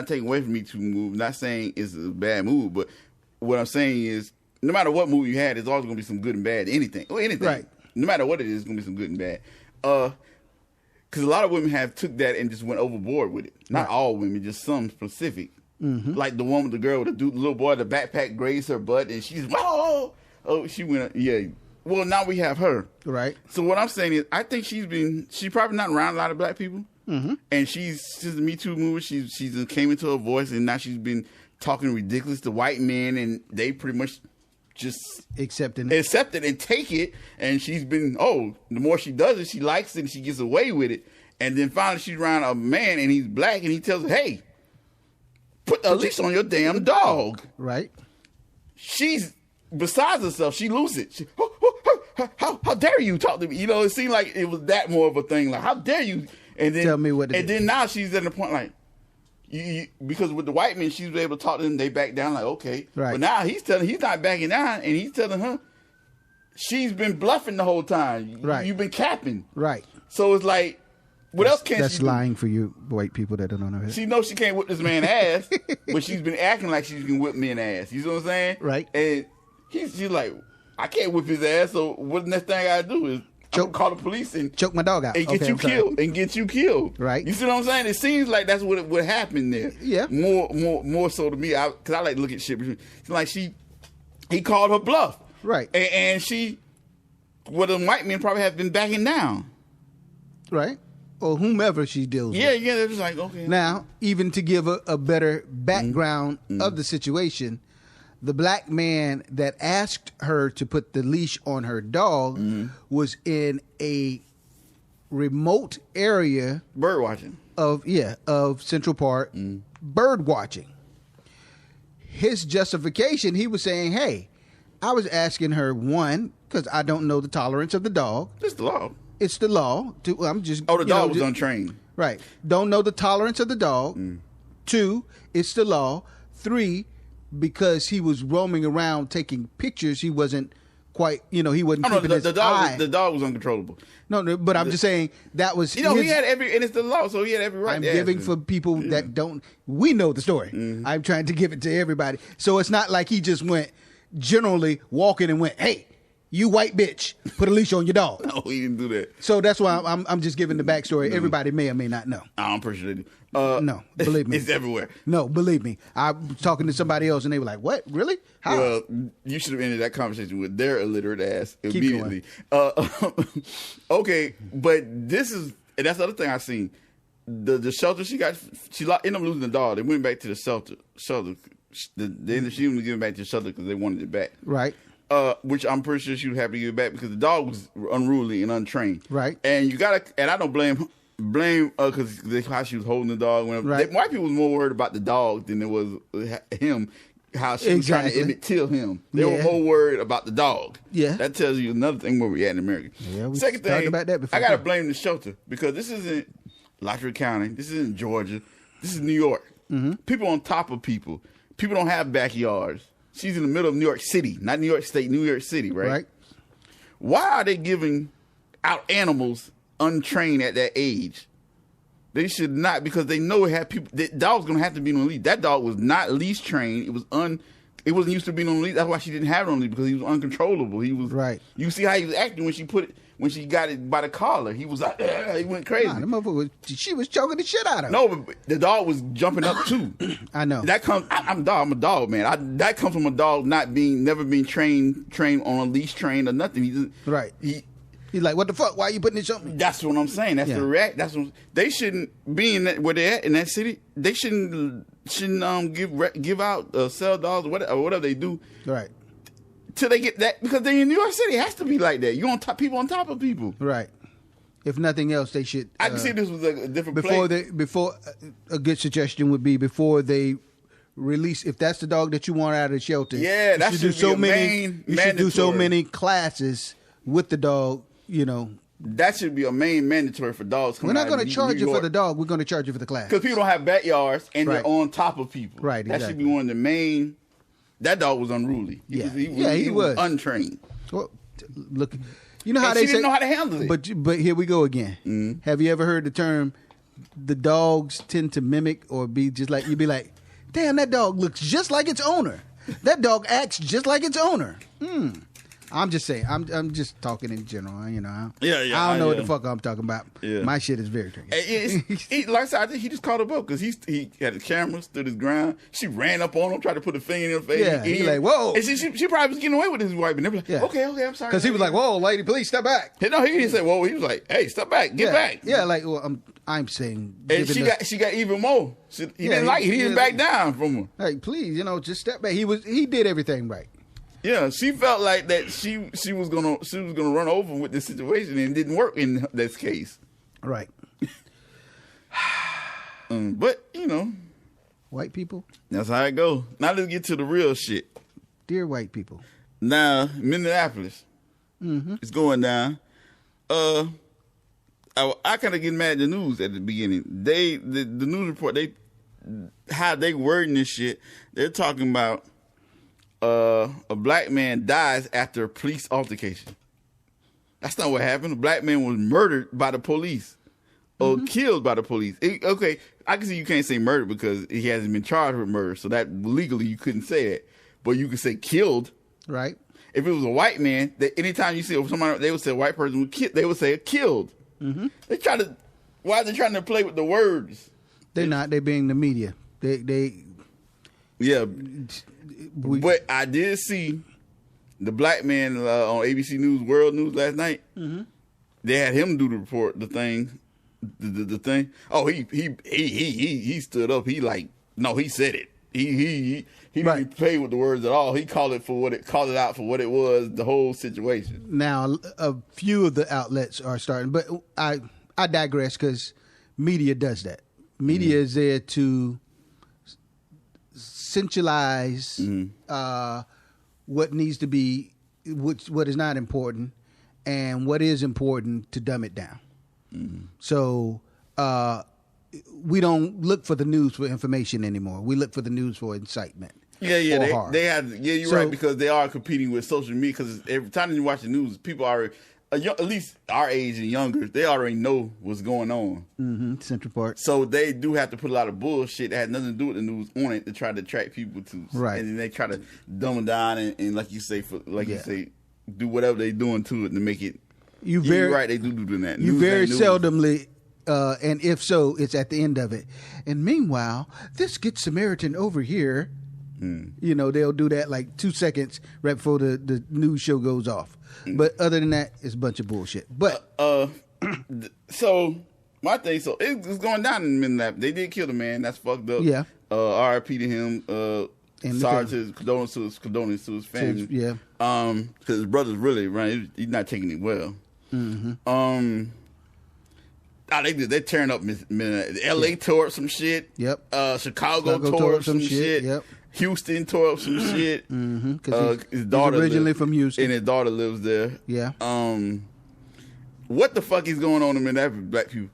taking away from Me Too movement, not saying it's a bad move, but what I'm saying is, no matter what movie you had, there's always going to be some good and bad. Anything. Right. No matter what it is, going to be some good and bad. Because a lot of women have took that and just went overboard with it. Not all women, just some specific. Mm-hmm. Like the one with the girl with the little boy, the backpack grazed her butt, and she's, she went, yeah. Well, now we have her. Right. So what I'm saying is, I think she's probably not around a lot of black people. Mm-hmm. And since the Me Too movement, she's came into her voice, and now she's been talking ridiculous to white men, and they pretty much just accept it and take it. And she's been, the more she does it, she likes it, and she gets away with it. And then finally she's around a man, and he's black, and he tells her, hey, put a leash on your damn dog. Right. She's besides herself. She loses it. How dare you talk to me? You know, it seemed like it was that more of a thing. Like, how dare you? And then tell me what it is. And then now she's at the point like, because with the white men, she was able to talk to them. They back down like, okay. Right. But now he's not backing down, and he's telling her she's been bluffing the whole time. Right. You've been capping. Right. So it's like, what else can she do? That's lying for you white people that don't know her. She knows she can't whip this man's ass, but she's been acting like she can whip men's ass. You know what I'm saying? Right. And she's like, I can't whip his ass, so what the next thing I gotta do is call the police and choke my dog out and get you killed and get you killed. Right. You see what I'm saying? It seems like that's what happened there. Yeah. More so to me, because I like to look at shit. It's like he called her bluff. Right. And she, the white men probably have been backing down. Right. Or whomever she deals with. Yeah, they're just like, okay. Now, even to give a better background of the situation, the black man that asked her to put the leash on her dog was in a remote area bird watching of Central Park, bird watching. His justification, he was saying, hey, I was asking her, one, because I don't know the tolerance of the dog. It's the law. It's the law. The dog was untrained. Right. Don't know the tolerance of the dog. 2, it's the law. 3, because he was roaming around taking pictures, he wasn't quite, he wasn't keeping his eye. The dog was uncontrollable. No, but I'm just saying that was he had and it's the law, so he had every right. I'm giving for people that don't, we know the story. I'm trying to give it to everybody. So it's not like he just went generally walking and went, hey, you white bitch, put a leash on your dog. No, he didn't do that. So that's why I'm just giving the backstory. Everybody may or may not know. I'm pretty sure they do. No, believe me. It's everywhere. No, believe me. I was talking to somebody else and they were like, what? Really? How? Well, you should have ended that conversation with their illiterate ass immediately. Okay, but and that's the other thing I seen. The shelter she ended up losing the dog. They went back to the shelter. She was giving back to the shelter because they wanted it back. Right. Which I'm pretty sure she was happy to give it back because the dog was unruly and untrained. Right. And I don't blame because how she was holding the dog. Right. White people was more worried about the dog than it was him. How she was trying to Emmett Till him. They were more worried about the dog. Yeah. That tells you another thing where we're at in America. Yeah, we Second thing, about that before. I gotta blame the shelter because this isn't Lafayette County. This isn't Georgia. This is New York. People on top of people. People don't have backyards. She's in the middle of New York City, not New York State, New York City, right? Right. Why are they giving out animals untrained at that age? They should not, because they know it had people. That dog's gonna have to be on leash. That dog was not leash trained. It wasn't used to being on leash. That's why she didn't have it on leash, because he was uncontrollable. He was right. You see how he was acting when she got it by the collar. He was like, he went crazy. Nah, the motherfucker she was choking the shit out of him. No, but the dog was jumping up too. I know. That comes. I'm a dog, man. That comes from a dog never being trained on a leash, trained or nothing. Right. He's like, what the fuck? Why are you putting this on me? That's what I'm saying. That's the react. That's what they shouldn't be in that, where they're at in that city. They shouldn't give out sell dogs or whatever they do. Right. Till they get that, because they in New York City. It has to be like that. You on top, people on top of people. Right. If nothing else, they should. I can see this was a different before a good suggestion would be before they release. If that's the dog that you want out of the shelter, yeah, that should do so many. You should do so many classes with the dog. You know, that should be a main mandatory for dogs. We're not going to charge you for the dog. We're going to charge you for the class, because people don't have backyards and they're on top of people. Right. That should be one of the main. That dog was unruly. He was untrained. Well, look, you know how she didn't know how to handle it. But here we go again. Mm-hmm. Have you ever heard the term? The dogs tend to mimic or be just like you'd be like, damn, that dog looks just like its owner. That dog acts just like its owner. I'm just saying. I'm just talking in general. You know. I don't know what the fuck I'm talking about. Yeah. My shit is very tricky. Like I said, I think he just caught her up because he had a camera, stood his ground. She ran up on him, tried to put a finger in her face. Yeah, he like, whoa. And she probably was getting away with his wife, and they were like, okay, I'm sorry. Because he was like, whoa, lady, please step back. No, he didn't say whoa. He was like, hey, step back, get back. Yeah, like, well, I'm saying. And she got even more. He didn't like it. He didn't back down from her. Hey, please, just step back. He did everything right. Yeah, she felt like that she was gonna run over with this situation, and it didn't work in this case. Right. But white people. That's how it goes. Now let's get to the real shit. Dear white people. Now Minneapolis, it's going down. I kind of get mad at the news at the beginning. The news report, how they wording this shit. They're talking about. A black man dies after a police altercation. That's not what happened. A black man was murdered by the police or killed by the police. Okay, I can see you can't say murder because he hasn't been charged with murder, so that legally you couldn't say that. But you could say killed. Right. If it was a white man, that anytime you see somebody, they would say a white person was killed. They would say killed. They try to. Why are they trying to play with the words? They're not. They're being the media. Yeah. But I did see the black man on ABC News, World News last night. They had him do the report, the thing. Oh, he stood up. He said it. He didn't play with the words at all. He called it out for what it was, the whole situation. Now, a few of the outlets are starting, but I digress because media does that. Media is there to centralize what needs to be, what is not important, and what is important to dumb it down. So we don't look for the news for information anymore. We look for the news for incitement. Yeah, you're right, because they are competing with social media. Because every time you watch the news, people are at least our age and younger, they already know what's going on. Central Park. So they do have to put a lot of bullshit that had nothing to do with the news on it to try to attract people to. Right. And then they try to dumb it down and like you say, you say, do whatever they're doing to it to make it. You're right, they do that. You very seldomly, and if so, it's at the end of it. And meanwhile, this Good Samaritan over here, they'll do that like 2 seconds right before the news show goes off. But other than that, it's a bunch of bullshit. But so my thing, it's going down in Minneapolis. They did kill the man. That's fucked up. Yeah. R.I.P. to him. Sorry to his condolences to his family. Yeah. Because his brother's really right. He's not taking it well. They tearing up Minneapolis. L.A. tore up some shit. Yep. Chicago tore up some shit. Yep. Houston tore up some shit. His daughter originally from Houston, and his daughter lives there. Yeah. What the fuck is going on in Minneapolis, black people?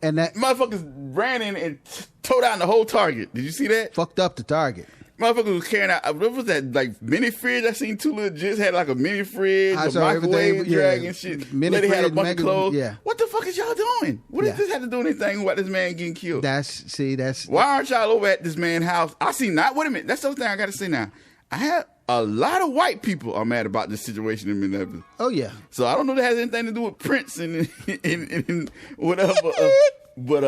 And that motherfuckers ran in and tore down the whole Target. Did you see that? Fucked up the Target. Motherfucker was carrying out, what was that, like, mini fridge? I seen two little jits had like a mini fridge, a microwave dragon shit. Lady had a bunch of clothes. Yeah. What the fuck is y'all doing? What does this have to do with anything about this man getting killed? Why aren't y'all over at this man's house? I see, not, wait a minute, that's the thing I gotta say now. I have a lot of white people are mad about this situation in Minneapolis. Oh, yeah. So I don't know if it has anything to do with Prince and whatever. But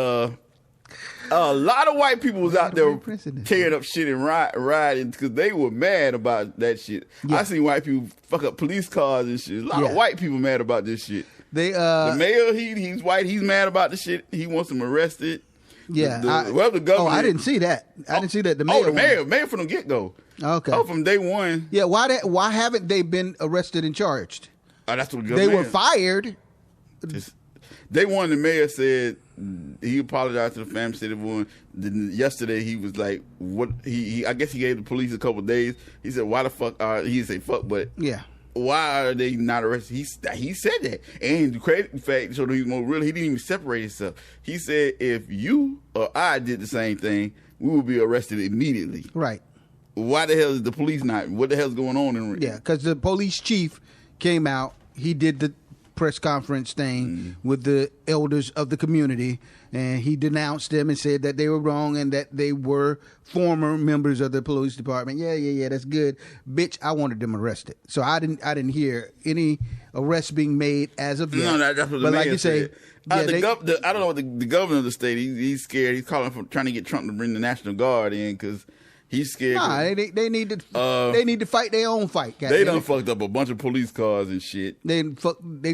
a lot of white people was out there tearing up shit and riding because they were mad about that shit. Yeah. I seen white people fuck up police cars and shit. A lot of white people mad about this shit. The mayor, he's white. He's mad about the shit. He wants them arrested. Yeah. The governor. I didn't see that. I didn't see that. The mayor from the get go. Okay. Oh, from day one. Yeah. Why haven't they been arrested and charged? That's what the they were fired. Day one, the mayor said he apologized to the family, said everyone. Then yesterday he was like, "What?" I guess he gave the police a couple of days. He said, "Why the fuck are?" He didn't say fuck, but yeah. Why are they not arrested? He said that, and the crazy fact showed he was more real. He didn't even separate himself. He said, "If you or I did the same thing, we would be arrested immediately." Right. Why the hell is the police not? What the hell's going on? Yeah, because the police chief came out. He did the press conference thing with the elders of the community, and he denounced them and said that they were wrong and that they were former members of the police department. Yeah, that's good. Bitch, I wanted them arrested. So I didn't hear any arrests being made as of yet. No, that's what the mayor said. I don't know what the governor of the state, he's scared. He's calling for trying to get Trump to bring the National Guard in because he's scared. Nah, they need to fight their own fight. They done fucked up a bunch of police cars and shit. They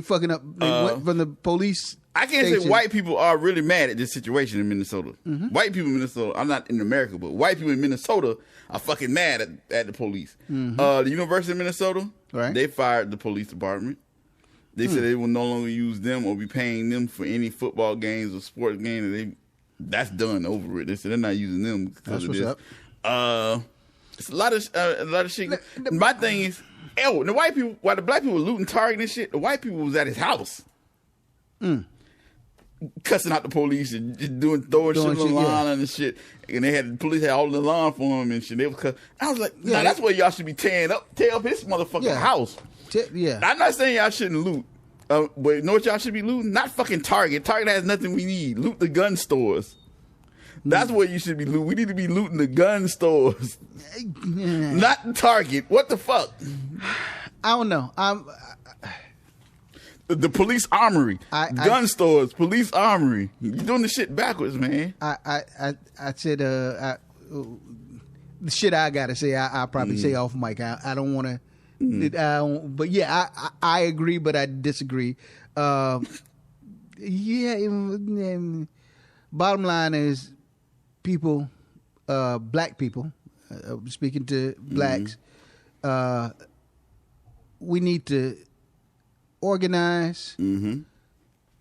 fucking up. They went from the police. I can't say white people are really mad at this situation in Minnesota. Mm-hmm. White people in Minnesota, I'm not in America, but white people in Minnesota are fucking mad at the police. Mm-hmm. The University of Minnesota, they fired the police department. They said they will no longer use them or be paying them for any football games or sports games. That's done over with. They said they're not using them because of this. Up. It's a lot of shit. My thing is, the white people, while the black people were looting Target and shit, the white people was at his house, cussing out the police and just throwing shit on the lawn and shit. And the police had all the lawn for him and shit. They was I was like, that's where y'all should be tear up his motherfucking house. I'm not saying y'all shouldn't loot. But you know what y'all should be looting? Not fucking Target. Target has nothing we need. Loot the gun stores. That's what you should be looting. We need to be looting the gun stores, not Target. What the fuck? I don't know. The police armory, gun stores, police armory. You're doing the shit backwards, man. I said the shit I gotta say. I'll probably say off mic. I don't want to. But yeah, I agree, but I disagree. Bottom line is, people, black people, speaking to blacks, we need to organize.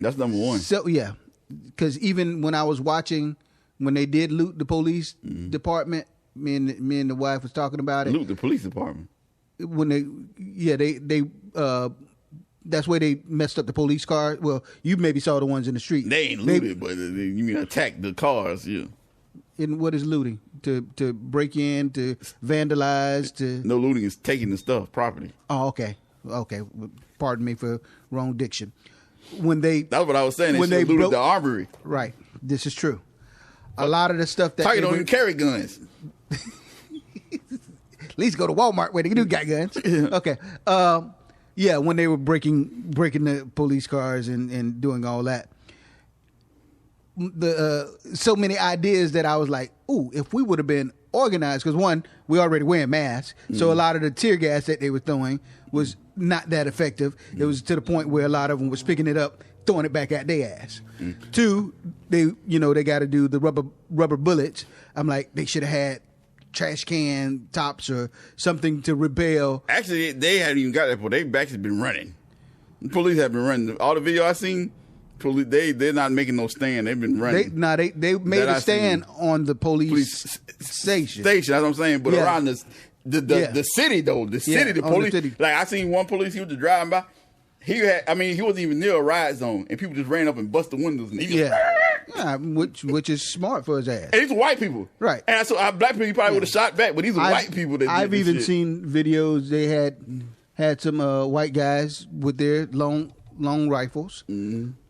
That's number one. So yeah, because even when I was watching, when they did loot the police department, me and the wife was talking about it. Loot the police department. When they that's where they messed up the police car. Well, you maybe saw the ones in the street. They ain't looted, but you mean attack the cars, yeah. And what is looting? To break in, to vandalize, to... No, looting is taking the stuff, property. Oh, okay. Pardon me for wrong diction. That's what I was saying. They looted the armory. Right. This is true. A lot of the stuff that... Target don't even carry guns. At least go to Walmart where they do got guns. Okay. Yeah, when they were breaking the police cars and doing all that. So many ideas that I was like, ooh, if we would have been organized, because one, we already wearing masks, so a lot of the tear gas that they were throwing was not that effective. It was to the point where a lot of them was picking it up, throwing it back at their ass. Two, they got to do the rubber bullets. I'm like, they should have had trash can tops or something to repel. Actually, they hadn't even got that, but they've actually been running. The police have been running. All the video I seen, they're not making no stand. They've been running. They made a stand on the police station. That's what I'm saying. But around the city though, the police. Like I seen one police, he was just driving by. He wasn't even near a ride zone, and people just ran up and bust the windows. And he Yeah, which is smart for his ass. And these are white people. Right. And so black people probably would have shot back, but these are white people that I've did this even shit. seen videos. They had some white guys with their long rifles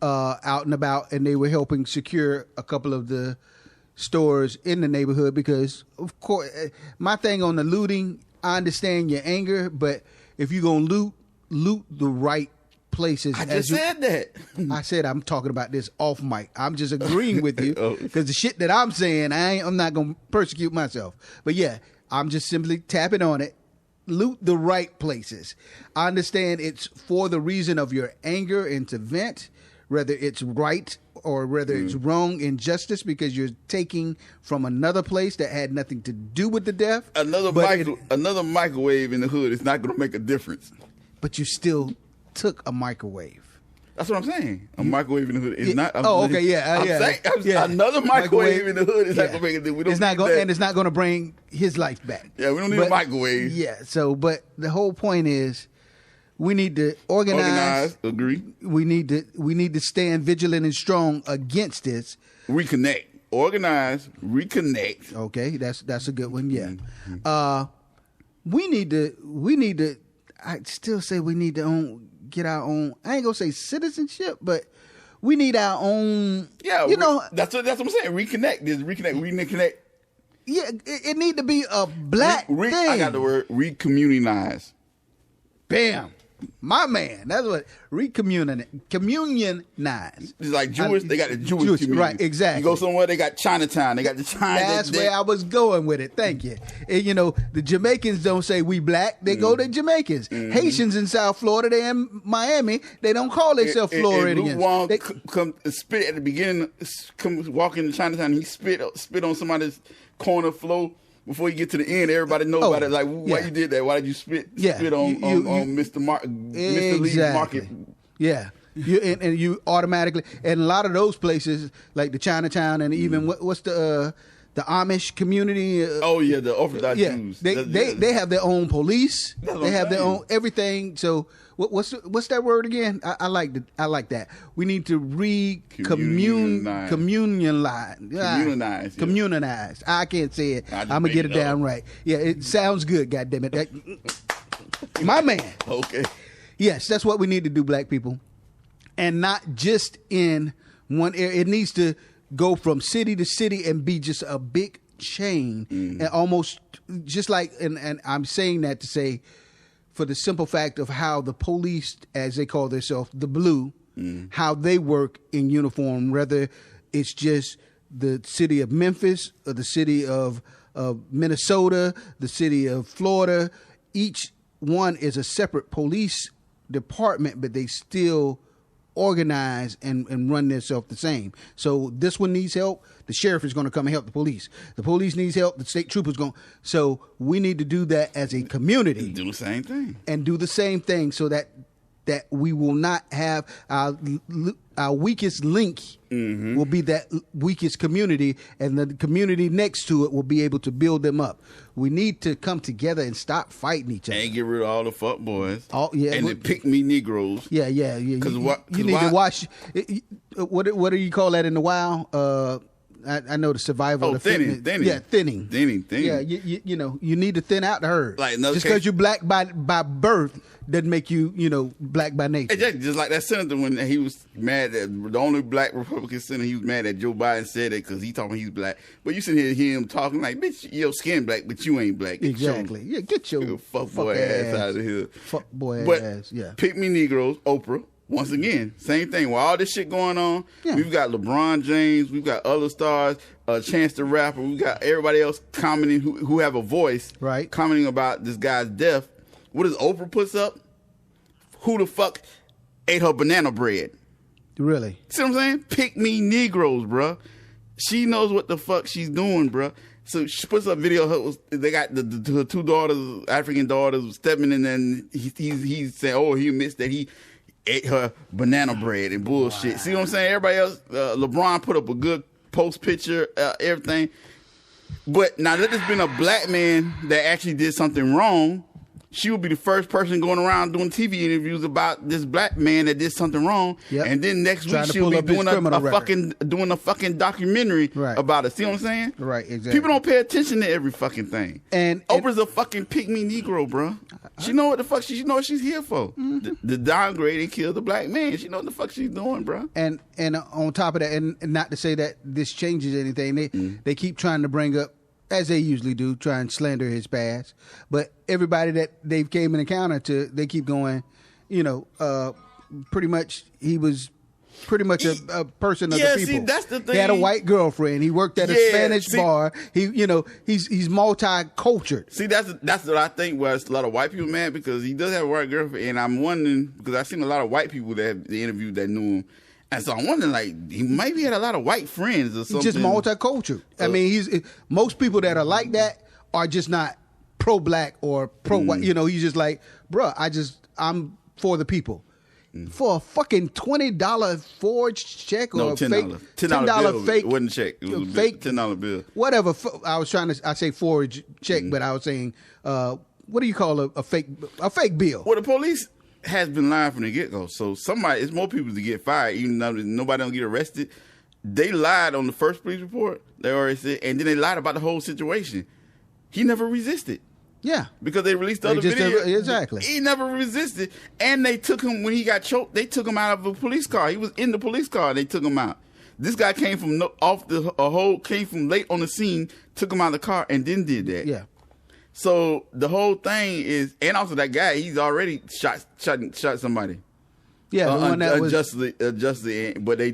out and about, and they were helping secure a couple of the stores in the neighborhood because, of course, my thing on the looting, I understand your anger, but if you're going to loot the right places. I just said that. I said I'm talking about this off mic. I'm just agreeing with you because the shit that I'm saying, I'm not going to persecute myself. But yeah, I'm just simply tapping on it. Loot the right places. I understand it's for the reason of your anger and to vent, whether it's right or whether it's wrong, injustice, because you're taking from another place that had nothing to do with the death. Another microwave in the hood is not going to make a difference. But you still took a microwave. That's what I'm saying. A microwave in the hood is not. Okay, yeah. Another microwave in the hood is not going to make a difference. We don't it's not going, and it's not going to bring his life back. Yeah, we don't need a microwave. Yeah. So, but the whole point is, we need to organize. Agree. We need to stand vigilant and strong against this. Reconnect. Organize. Reconnect. Okay, that's a good one. Yeah. We need to. I still say we need to get our own. I ain't gonna say citizenship, but we need our own. Yeah. That's what I'm saying. Reconnect. Reconnect. Yeah. It need to be a black thing. I got the word recommunize. Bam. My man, that's what communionize. It's like Jewish. They got the Jewish community, right? Exactly. You go somewhere, they got Chinatown. They got the China. That's where I was going with it. Thank you. And, the Jamaicans don't say we black; they go to Jamaicans. Haitians in South Florida, they in Miami, they don't call themselves Floridians. Luke Wong come spit at the beginning. Come walk into Chinatown. He spit on somebody's corner floor. Before you get to the end, everybody knows about it. Like, why you did that? Why did you spit on Mr. Lee's market? Yeah. And you automatically, and a lot of those places, like the Chinatown and even what's the Amish community? The Orthodox Jews. They have their own police. They have their own everything. So what's that word again? I like that. We need to communionize. I can't say it. I'm gonna get it down right. Yeah, it sounds good. God damn it, my man. Okay. Yes, that's what we need to do, black people, and not just in one area. It needs to go from city to city and be just a big chain, and almost just like. And I'm saying that to say, for the simple fact of how the police, as they call themselves, the blue, how they work in uniform, whether it's just the city of Memphis or the city of Minnesota, the city of Florida, each one is a separate police department, but they still organize and run themselves the same. So this one needs help. The sheriff is going to come and help the police. The police needs help. The state trooper's going. So we need to do that as a community. Do the same thing. And do the same thing so that we will not have our weakest link will be that weakest community, and the community next to it will be able to build them up. We need to come together and stop fighting each other. And get rid of all the fuck boys. And the pick me Negroes. Yeah. You need to watch. What do you call that in the wild? I know the survival. Thinning. Yeah, thinning. Yeah, you need to thin out the herd. Like just because you're black by birth doesn't make you black by nature. Exactly. Just like that senator when he was mad that the only black Republican senator, he was mad that Joe Biden said it because he talking he's black. But you sitting here hear him talking like, bitch, your skin black, but you ain't black. Exactly. Yeah, get your fuck boy ass out of here. Fuck boy ass. Yeah. Pick me Negroes, Oprah. Once again, same thing. With all this shit going on, we've got LeBron James, we've got other stars, Chance the Rapper, we've got everybody else commenting who have a voice, right? Commenting about this guy's death. What does Oprah puts up? Who the fuck ate her banana bread? Really? See what I'm saying? Pick me Negroes, bruh. She knows what the fuck she's doing, bruh. So she puts up video. They got her two daughters, African daughters, stepping in, and he's saying, oh, he admits that he ate her banana bread and bullshit. Wow. See what I'm saying? Everybody else, LeBron put up a good post picture, everything. But now that there's been a black man that actually did something wrong, she would be the first person going around doing TV interviews about this black man that did something wrong. Yep. And then next week Trying to she'll pull be up his doing criminal a fucking documentary about it. See what I'm saying? Right, exactly. People don't pay attention to every fucking thing. And Oprah's a fucking pygmy Negro, bro. She know what the fuck she know what she's here for. The downgrade and kill the black man. She know what the fuck she's doing, bro. And on top of that, and not to say that this changes anything, they keep trying to bring up, as they usually do, try and slander his past. But everybody that they've came in encounter to, they keep going, pretty much he was pretty much a person of the people. See, that's the thing. He had a white girlfriend. He worked at a Spanish bar. He's multicultural. See, that's what I think was a lot of white people mad, because he does have a white girlfriend, and I'm wondering, because I've seen a lot of white people that they interviewed that knew him. And so I'm wondering, like, he maybe had a lot of white friends or something. He's just multicultural. I mean, most people that are like that are just not pro-black or pro-white. He's just like, bruh, I'm for the people. For a fucking $20 forged check or $10. fake $10 bill. fake, It wasn't a check. It was a fake $10 bill. Whatever. I say forged check, but I was saying, what do you call a fake bill? Well, the police has been lying from the get-go. So it's more people to get fired, even though nobody don't get arrested. They lied on the first police report, they already said, and then they lied about the whole situation. He never resisted. Yeah. Because they released the other video. Exactly. He never resisted. And they took him, when he got choked, they took him out of a police car. He was in the police car, and they took him out. This guy came from late on the scene, took him out of the car, and then did that. Yeah. So the whole thing is, and also that guy, he's already shot somebody. Yeah, the one that unjustly, but they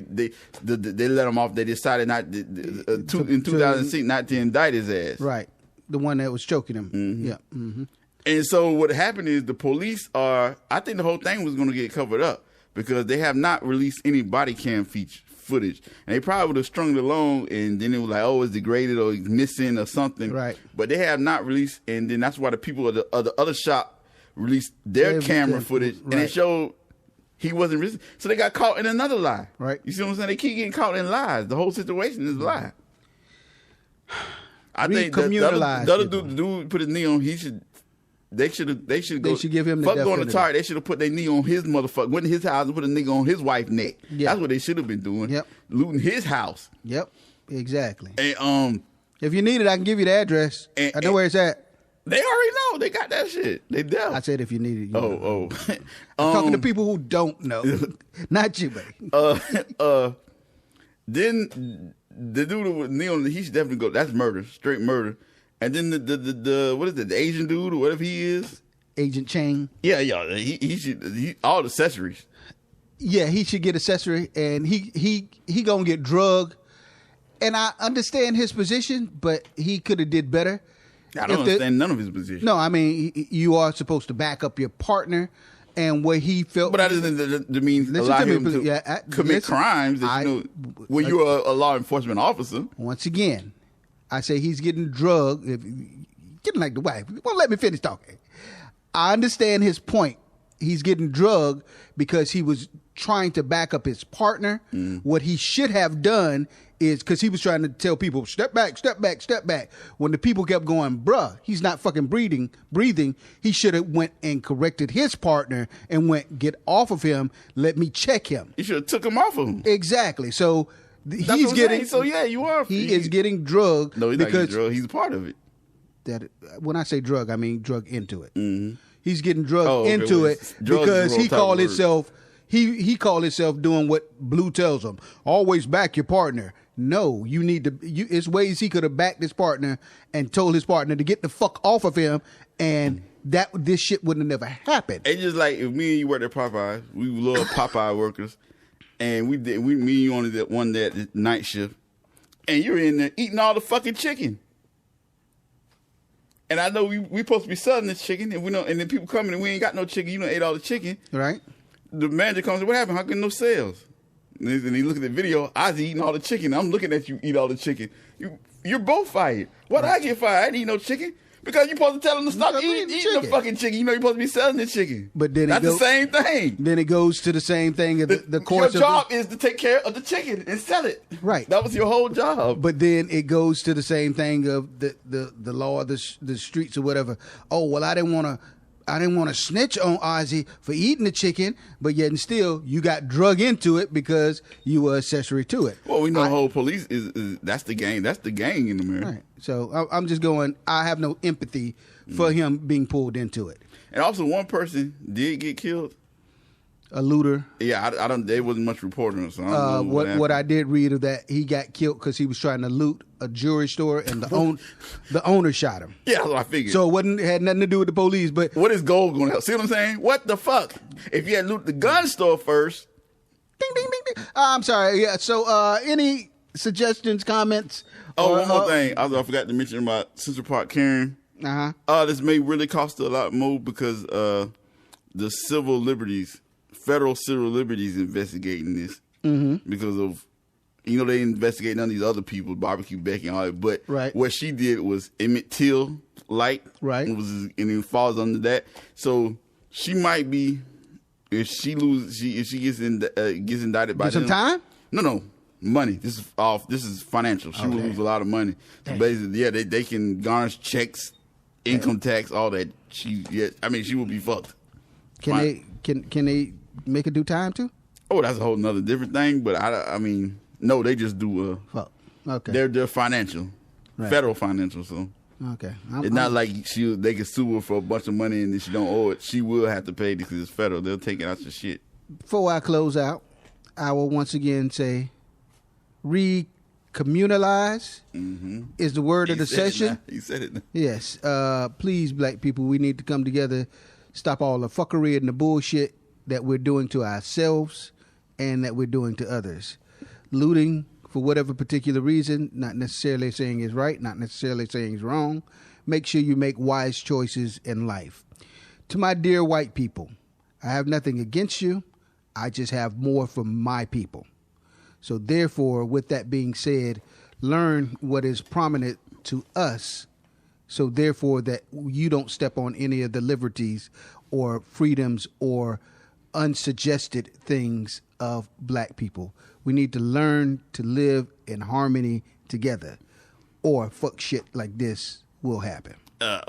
let him off. They decided not in 2006 not to indict his ass. Right, the one that was choking him. Mm-hmm. Yeah. Mm-hmm. And so what happened is the police I think the whole thing was going to get covered up, because they have not released any body cam footage. And they probably would have strung it along, and then it was like, oh, it's degraded or it's missing or something. Right. But they have not released, and then that's why the people of the other shop released their camera footage, and it showed he wasn't resisting. So they got caught in another lie. Right. You see what I'm saying? They keep getting caught in lies. The whole situation is a lie. I think the other dude put his knee on. They should give him the fuck death going to penalty. Target. They should have put their knee on his motherfucker. Went to his house and put a nigga on his wife's neck. Yeah. That's what they should have been doing. Yep. Looting his house. Yep. Exactly. And if you need it, I can give you the address. I know where it's at. They already know. They got that shit. They deaf. I said if you need it. I'm talking to people who don't know. Not you, buddy. Then the dude with knee on, he should definitely go. That's murder, straight murder. And then the what is it? The Asian dude or whatever he is, Agent Chang. Yeah. He should all the accessories. Yeah, he should get accessory, and he gonna get drugged. And I understand his position, but he could have did better. I don't understand none of his position. No, I mean, you are supposed to back up your partner, and what he felt. But that doesn't mean allow him to commit crimes. When you're a law enforcement officer. Once again, I say he's getting drugged. Getting like the wife. Well, let me finish talking. I understand his point. He's getting drugged because he was trying to back up his partner. What he should have done is, because he was trying to tell people, step back, step back, step back. When the people kept going, bruh, he's not fucking breathing, he should have went and corrected his partner and went, get off of him, let me check him. You should have took him off of him. Exactly. So he's getting... So yeah, you are. He is getting drugged. No, he's not getting drugged. He's a part of it. When I say drug, I mean drug into it. Mm-hmm. He's getting drugged into it because he called himself... He called himself doing what Blue tells him. Always back your partner. No, you need to. It's ways he could have backed his partner and told his partner to get the fuck off of him, and this shit wouldn't have never happened. It's just like if me and you worked at Popeye, we love Popeye workers, and me and you only that one that night shift, and you're in there eating all the fucking chicken. And I know we supposed to be selling this chicken, and we know, and then people coming and we ain't got no chicken. You done ate all the chicken, right? The manager comes and what happened? How come no sales? And he look at the video. OZZIE eating all the chicken. I'm looking at you eat all the chicken. You're both fired. Why did I get fired? I didn't eat no chicken. Because you're supposed to tell them to stop eating the fucking chicken. You know you're supposed to be selling the chicken. But then that's the same thing. Then it goes to the same thing. The course your job is to take care of the chicken and sell it. Right. That was your whole job. But then it goes to the same thing of the law of the streets or whatever. Oh, well, I didn't want to. I didn't want to snitch on OZZIE for eating the chicken, but yet and still you got drug into it because you were accessory to it. Well, we know the whole police is that's the gang. That's the gang in America. Right. So I'm just going. I have no empathy for him being pulled into it. And also, one person did get killed. A looter. Yeah, I don't. There wasn't much reporting, so I don't know what I did read of that, he got killed because he was trying to loot a jewelry store, and the owner shot him. Yeah, that's what I figured. So it had nothing to do with the police. But what is gold going to help? See what I'm saying? What the fuck? If you had loot the gun store first. Ding, ding, ding, ding. I'm sorry. Yeah. So any suggestions, comments? One more thing. I forgot to mention about Central Park Karen. This may really cost a lot more because the federal civil liberties investigating this because of, they investigate none of these other people, Barbecue Becky and all that. But what she did was Emmett Till light, and it falls under that. So she might be, if she gets indicted by some time. No. Money. This is financial. She will lose a lot of money. So basically, they can garnish checks, income tax, all that. She will be fucked. Can they make her do time too? Oh, that's a whole nother different thing. But no, they just do. Okay. They're financial, federal financial. So okay, it's not like they can sue her for a bunch of money and then she don't owe it. She will have to pay because it's federal. They'll take it out your shit. Before I close out, I will once again say, recommunalize is the word of the session. He said it. Yes. Please, black people, we need to come together, stop all the fuckery and the bullshit that we're doing to ourselves and that we're doing to others. Looting for whatever particular reason, not necessarily saying is right, not necessarily saying is wrong. Make sure you make wise choices in life. To my dear white people, I have nothing against you. I just have more for my people. So therefore, with that being said, learn what is prominent to us. So therefore, that you don't step on any of the liberties or freedoms or unsuggested things of black people. We need to learn to live in harmony together, or fuck shit like this will happen.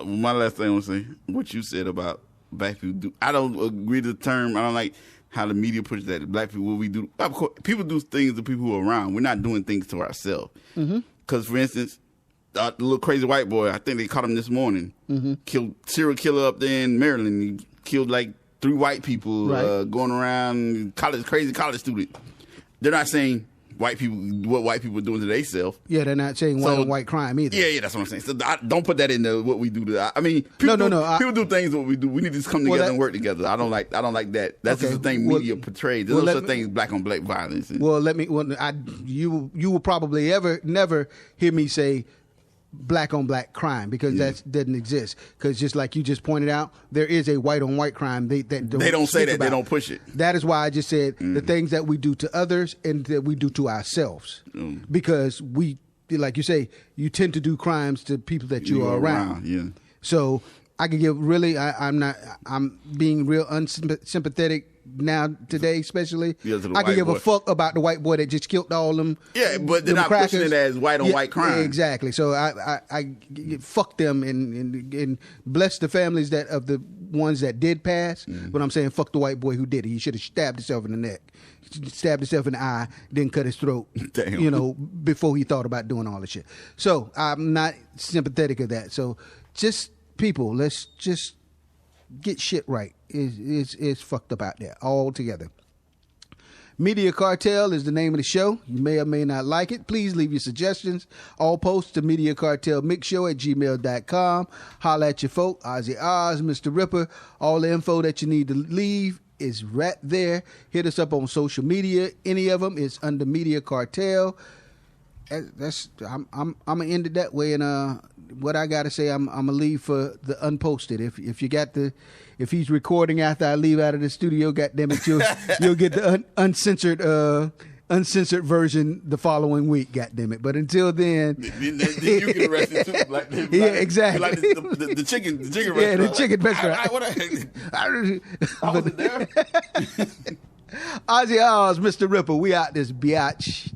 My last thing I want to say, what you said about black people do. I don't agree to the term. I don't like how the media pushes that. Black people, what we do. Of course, people do things to people who are around. We're not doing things to ourselves. Because, for instance, the little crazy white boy, I think they caught him this morning. Killed serial killer up there in Maryland. He killed like 3 white people going around, crazy college student. They're not saying what white people are doing to themselves. Yeah, they're not saying white on white crime either. Yeah, that's what I'm saying. So don't put that in what we do. People do things what we do. We need to come together and work together. I don't like that. That's just the thing media portrays. There's no such thing as black on black violence. You will probably never hear me say black on black crime because that doesn't exist. Because just like you just pointed out, there is a white on white crime. They don't say that. They don't push it. That is why I just said the things that we do to others and that we do to ourselves. Because we, like you say, you tend to do crimes to people that you are around. Yeah. So I can give I'm being real unsympathetic now today, especially. I can give a fuck about the white boy that just killed all them. Yeah, but they're not pushing it as white on white crime. Exactly. So I fuck them and bless the families of the ones that did pass. But I'm saying fuck the white boy who did it. He should have stabbed himself in the neck, stabbed himself in the eye, then cut his throat. Damn. Before he thought about doing all this shit. So I'm not sympathetic of that. So just people, let's just get shit right. It's fucked up out there altogether. Media Cartel is the name of the show. You may or may not like it. Please leave your suggestions. All posts to mediacartelmixshow at gmail.com. Holla at your folk. OZZIE Oz, Mr. Ripper. All the info that you need to leave is right there. Hit us up on social media. Any of them is under Media Cartel. I'm gonna end it that way, and what I gotta say, I'm gonna leave for the unposted. If he's recording after I leave out of the studio, goddamn it, you'll get the uncensored version the following week, goddamn it. But until then, you get arrested too. Yeah, exactly. Like the chicken restaurant. Yeah, the chicken restaurant. I was there. OZZIE Oz, Mr. Ripper, we out this biatch.